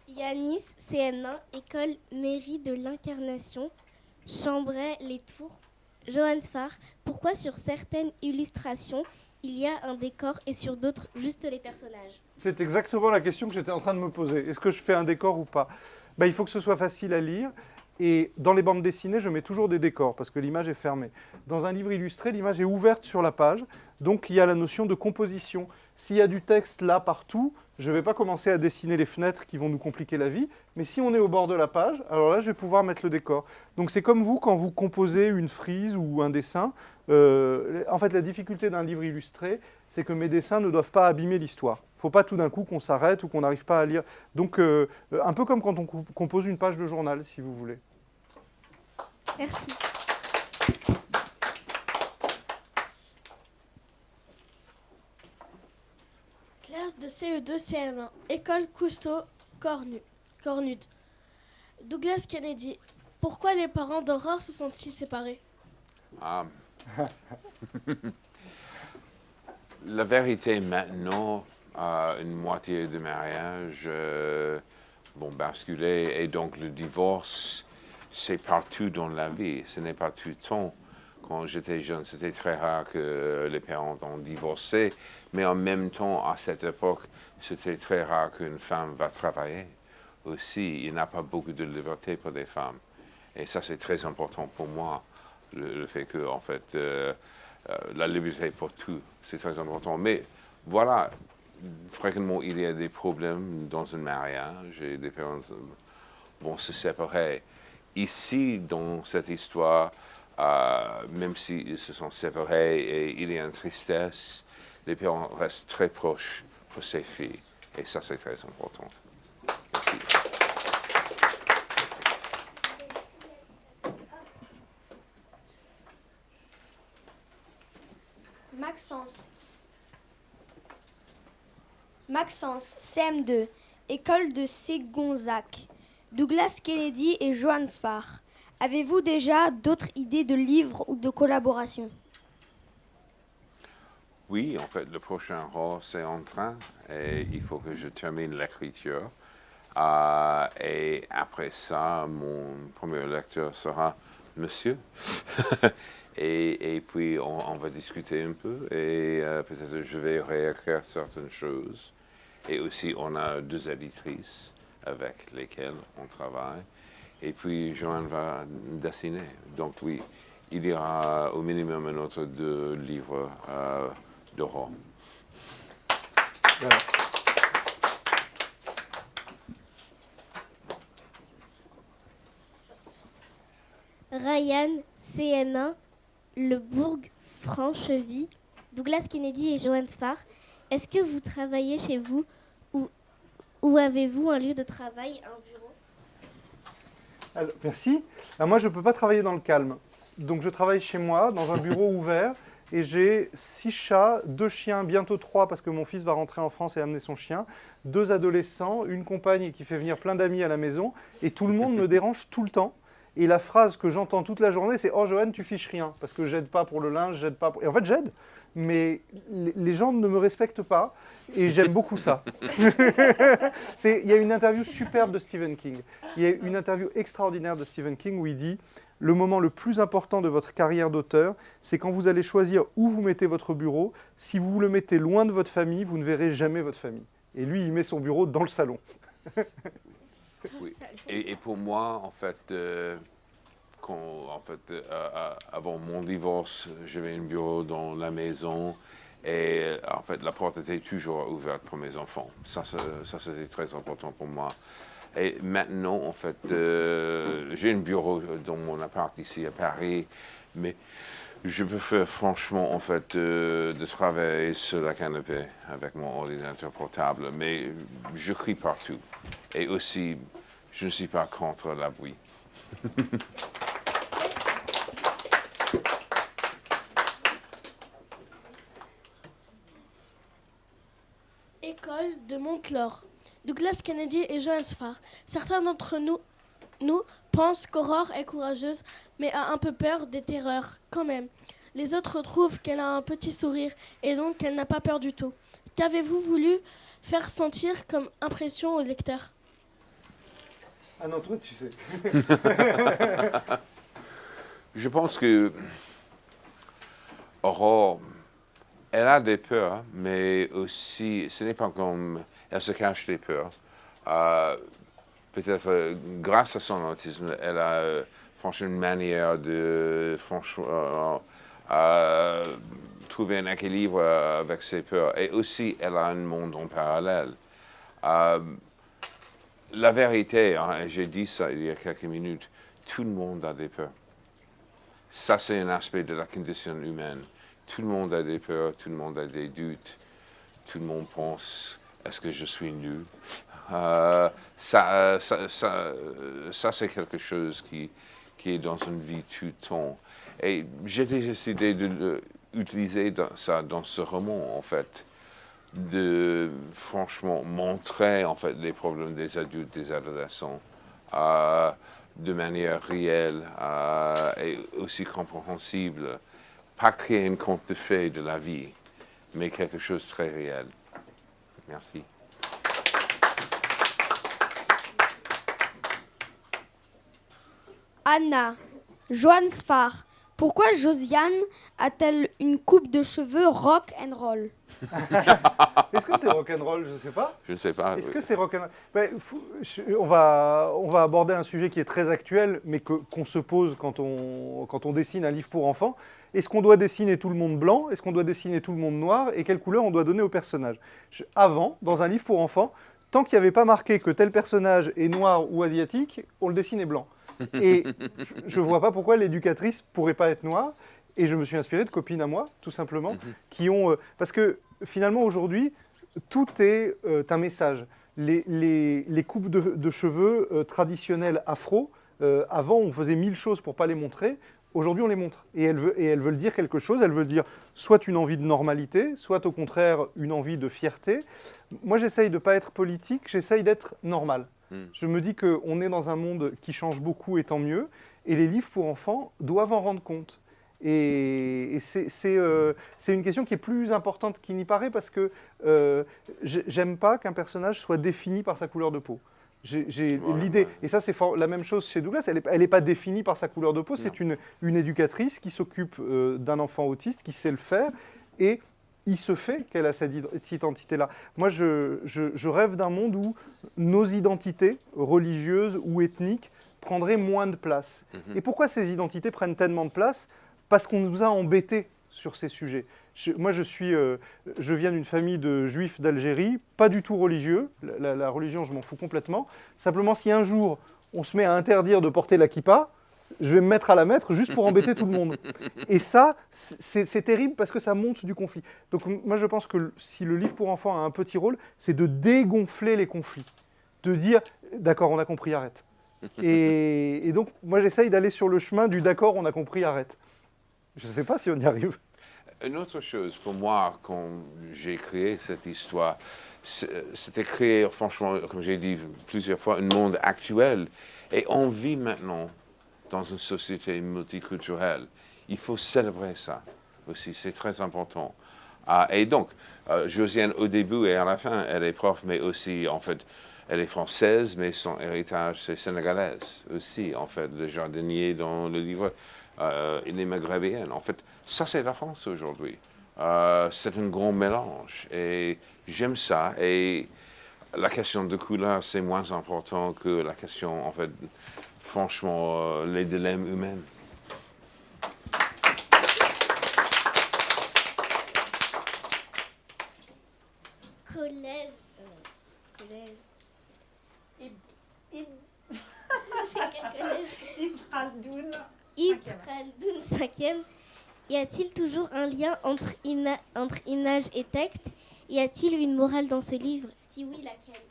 Yanis, CM1, École Mairie de l'Incarnation, Chambray, Les Tours, Johan Sfar. Pourquoi sur certaines illustrations, il y a un décor et sur d'autres, juste les personnages? C'est exactement la question que j'étais en train de me poser. Est-ce que je fais un décor ou pas? Il faut que ce soit facile à lire. Et dans les bandes dessinées, je mets toujours des décors parce que l'image est fermée. Dans un livre illustré, l'image est ouverte sur la page. Donc, il y a la notion de composition. S'il y a du texte là partout, je ne vais pas commencer à dessiner les fenêtres qui vont nous compliquer la vie. Mais si on est au bord de la page, alors là, je vais pouvoir mettre le décor. Donc, c'est comme vous, quand vous composez une frise ou un dessin. En fait, la difficulté d'un livre illustré, c'est que mes dessins ne doivent pas abîmer l'histoire. Il ne faut pas tout d'un coup qu'on s'arrête ou qu'on n'arrive pas à lire. Donc, un peu comme quand on compose une page de journal, si vous voulez. Merci. Classe de CE2 CM1, École Cousteau Cornude. Douglas Kennedy. Pourquoi les parents d'Aurore se sont-ils séparés? La vérité maintenant, une moitié de mariage vont basculer et donc le divorce, c'est partout dans la vie. Ce n'est pas tout le temps. Quand j'étais jeune, c'était très rare que les parents ont divorcé, mais en même temps, à cette époque, c'était très rare qu'une femme va travailler aussi. Il n'y a pas beaucoup de liberté pour les femmes. Et ça, c'est très important pour moi, le fait que, en fait, la liberté pour tout, c'est très important. Mais voilà, fréquemment, il y a des problèmes dans un mariage et des parents vont se séparer. Ici, dans cette histoire, même s'ils se sont séparés et il y a une tristesse, les parents restent très proches pour ces filles. Et ça, c'est très important. Maxence, CM2, École de Ségonzac. Douglas Kennedy et Johan Sfar. Avez-vous déjà d'autres idées de livres ou de collaborations? Oui, en fait, le prochain rôle, c'est en train et il faut que je termine l'écriture. Et après ça, mon premier lecteur sera Monsieur. et puis, on va discuter un peu et peut-être je vais réécrire certaines choses. Et aussi, on a 2 éditrices avec lesquelles on travaille. Et puis, Johan va dessiner. Donc, oui, il y aura au minimum un autre 2 livres d'horreur. Voilà. Ryan, CM1, Le Bourg, Francheville, Douglas Kennedy et Johan Sfar. Est-ce que vous travaillez chez vous ou avez-vous un lieu de travail, un bureau? Alors, merci. Alors, moi, je ne peux pas travailler dans le calme. Donc, je travaille chez moi, dans un bureau ouvert, et j'ai 6 chats, 2 chiens, bientôt 3, parce que mon fils va rentrer en France et amener son chien, 2 adolescents, une compagne qui fait venir plein d'amis à la maison, et tout le monde me dérange tout le temps. Et la phrase que j'entends toute la journée, c'est « Oh, Johan, tu fiches rien », parce que j'aide pas pour le linge, j'aide pas pour... Et en fait, j'aide. mais les gens ne me respectent pas et j'aime beaucoup ça. Il y a une interview superbe de Stephen King. Il y a une interview extraordinaire de Stephen King où il dit « Le moment le plus important de votre carrière d'auteur, c'est quand vous allez choisir où vous mettez votre bureau. Si vous le mettez loin de votre famille, vous ne verrez jamais votre famille. » Et lui, il met son bureau dans le salon. Oui. Et pour moi, en fait, avant mon divorce, j'avais un bureau dans la maison et en fait, la porte était toujours ouverte pour mes enfants. Ça c'était très important pour moi. Et maintenant, en fait, j'ai un bureau dans mon appart ici à Paris, mais je préfère franchement, en fait, de travailler sur la canapé avec mon ordinateur portable, mais je crie partout. Et aussi, je ne suis pas contre la bruit. École de Montelor. Douglas Kennedy et Johannes Farr. Certains d'entre nous pensent qu'Aurore est courageuse, mais a un peu peur des terreurs, quand même. Les autres trouvent qu'elle a un petit sourire et donc qu'elle n'a pas peur du tout. Qu'avez-vous voulu faire sentir comme impression au lecteur? Ah non, toi, tu sais. Je pense que Aurore, elle a des peurs, mais aussi, ce n'est pas comme elle se cache des peurs. Peut-être grâce à son autisme, elle a franchement une manière de trouver un équilibre avec ses peurs. Et aussi, elle a un monde en parallèle. La vérité, hein, j'ai dit ça il y a quelques minutes, tout le monde a des peurs. Ça, c'est un aspect de la condition humaine. Tout le monde a des peurs, tout le monde a des doutes, tout le monde pense, est-ce que je suis nul? Ça c'est quelque chose qui est dans une vie tout le temps. Et j'ai décidé d'utiliser ça dans ce roman, en fait, de franchement montrer, en fait, les problèmes des adultes, des adolescents, de manière réelle et aussi compréhensible. Pas créer un conte de fées de la vie, mais quelque chose de très réel. Merci. Anna, Johannes Farr. Pourquoi Josiane a-t-elle une coupe de cheveux rock and roll? Est-ce que c'est rock'n'roll? Je ne sais pas. Je ne sais pas. Est-ce que c'est rock'n'roll? On va aborder un sujet qui est très actuel, mais qu'on se pose quand on dessine un livre pour enfants. Est-ce qu'on doit dessiner tout le monde blanc? Est-ce qu'on doit dessiner tout le monde noir? Et quelle couleur on doit donner au personnage? Avant, dans un livre pour enfants, tant qu'il n'y avait pas marqué que tel personnage est noir ou asiatique, on le dessinait blanc. Et je ne vois pas pourquoi l'éducatrice ne pourrait pas être noire. Et je me suis inspiré de copines à moi, tout simplement, qui ont... parce que finalement, aujourd'hui, tout est un message. Les coupes de cheveux traditionnelles afro, avant, on faisait 1000 choses pour ne pas les montrer. Aujourd'hui, on les montre. Et elles veulent dire quelque chose. Elles veulent dire soit une envie de normalité, soit au contraire une envie de fierté. Moi, j'essaye de ne pas être politique, j'essaye d'être normal. Je me dis qu'on est dans un monde qui change beaucoup et tant mieux. Et les livres pour enfants doivent en rendre compte. Et c'est une question qui est plus importante qu'il n'y paraît parce que j'aime pas qu'un personnage soit défini par sa couleur de peau. J'ai l'idée, et ça c'est la même chose chez Douglas, elle n'est pas définie par sa couleur de peau, c'est une éducatrice qui s'occupe d'un enfant autiste, qui sait le faire, et il se fait qu'elle a cette identité-là. Moi, je rêve d'un monde où nos identités religieuses ou ethniques prendraient moins de place. Et pourquoi ces identités prennent tellement de place? Parce qu'on nous a embêtés sur ces sujets. Moi, je viens d'une famille de juifs d'Algérie, pas du tout religieux. La religion, je m'en fous complètement. Simplement, si un jour, on se met à interdire de porter la kippa, je vais me mettre à la mettre juste pour embêter tout le monde. Et ça, c'est terrible parce que ça monte du conflit. Donc moi, je pense que si le livre pour enfants a un petit rôle, c'est de dégonfler les conflits. De dire, d'accord, on a compris, arrête. Et donc, moi, j'essaye d'aller sur le chemin du d'accord, on a compris, arrête. Je ne sais pas si on y arrive. Une autre chose, pour moi, quand j'ai créé cette histoire, c'était créer, franchement, comme j'ai dit plusieurs fois, un monde actuel. Et on vit maintenant dans une société multiculturelle. Il faut célébrer ça. aussi, c'est très important. Et donc, Josiane, au début et à la fin, elle est prof, mais aussi, en fait, elle est française, mais son héritage, c'est sénégalaise aussi, en fait. Le jardinier dans le livre, il est maghrébien. En fait, ça, c'est la France aujourd'hui. C'est un grand mélange. Et j'aime ça. Et la question de couleur, c'est moins important que la question, en fait, franchement, les dilemmes humains. Collège. Collège. C'est quel collège? Ibn Khaldoun. Ibn Khaldoun, 5e. Y a-t-il toujours un lien entre image et texte? Y a-t-il une morale dans ce livre? Si oui, laquelle?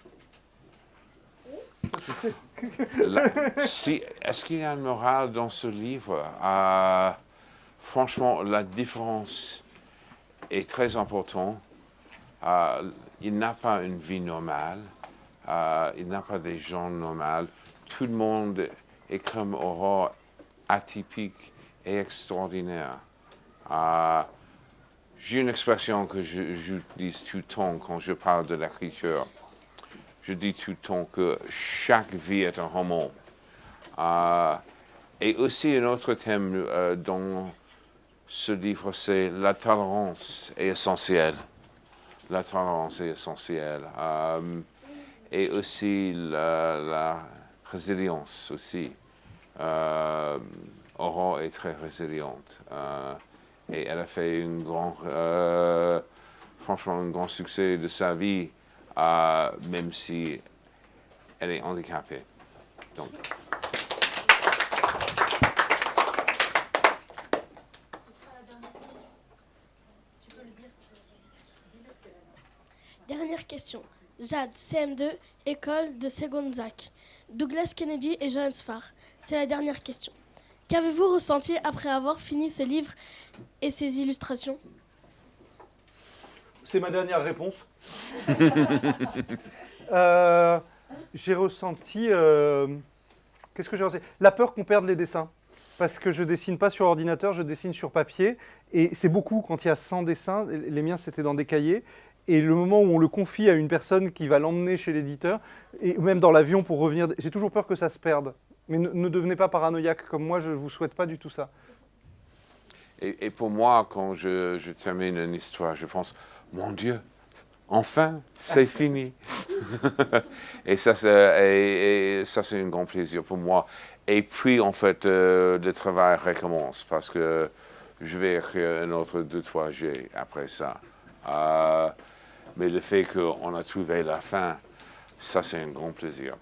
Tu sais. Est-ce qu'il y a une morale dans ce livre? Franchement, la différence est très importante. Il n'a pas une vie normale. Il n'a pas des gens normaux. Tout le monde est comme Aurore, atypique et extraordinaire. J'ai une expression que j'utilise tout le temps quand je parle de l'écriture. Je dis tout le temps que chaque vie est un roman. Et aussi un autre thème dans ce livre, c'est la tolérance est essentielle. La tolérance est essentielle. Et aussi la résilience aussi. Aurore est très résiliente. Et elle a fait franchement un grand succès de sa vie, même si elle est handicapée. Donc. Dernière question. Jade, CM2, école de Segonzac. Douglas Kennedy et Johannes Farr. C'est la dernière question. Qu'avez-vous ressenti après avoir fini ce livre et ses illustrations? C'est ma dernière réponse. J'ai ressenti... Qu'est-ce que j'ai ressenti? La peur qu'on perde les dessins. Parce que je dessine pas sur ordinateur, je dessine sur papier. Et c'est beaucoup quand il y a 100 dessins. Les miens, c'était dans des cahiers. Et le moment où on le confie à une personne qui va l'emmener chez l'éditeur, et même dans l'avion pour revenir, j'ai toujours peur que ça se perde. Mais ne devenez pas paranoïaque comme moi, je ne vous souhaite pas du tout ça. Et pour moi, quand je termine une histoire, je pense, mon Dieu, enfin, c'est fini. et ça, c'est un grand plaisir pour moi. Et puis, en fait, le travail recommence parce que je vais écrire un autre 2-3 G après ça. Mais le fait qu'on a trouvé la fin, ça, c'est un grand plaisir.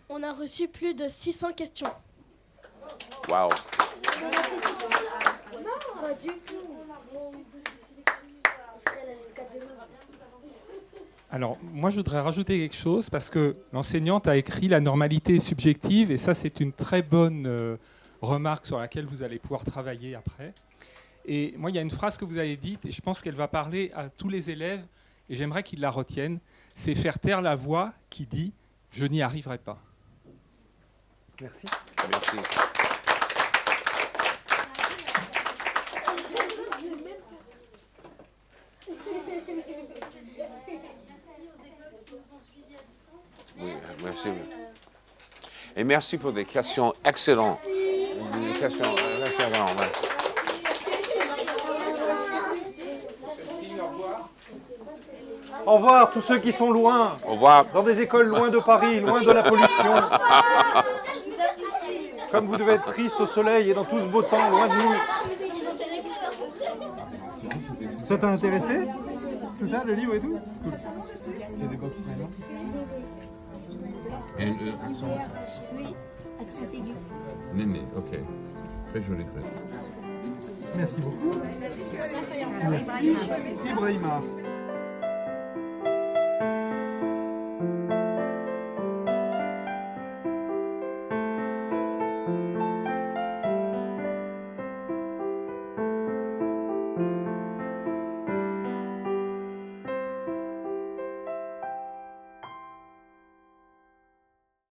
On a reçu plus de 600 questions. Wow. Pas du tout. Alors, moi, je voudrais rajouter quelque chose parce que l'enseignante a écrit la normalité subjective et ça, c'est une très bonne remarque sur laquelle vous allez pouvoir travailler après. Et moi, il y a une phrase que vous avez dite et je pense qu'elle va parler à tous les élèves et j'aimerais qu'ils la retiennent. C'est faire taire la voix qui dit « je n'y arriverai pas ». Merci. Merci. Oui, merci. Et merci pour des questions excellentes. Des questions excellentes. Ouais. Au revoir tous ceux qui sont loin. Au revoir. Dans des écoles loin de Paris, loin de la pollution. Comme vous devez être triste au soleil et dans tout ce beau temps, loin de nous. Ça t'a intéressé? Tout ça, le livre et tout? Cool. C'est des beaux prénoms. Et accent? Oui, accent aigu. Néné, ok. Très joli. Merci beaucoup. Merci. Ibrahima.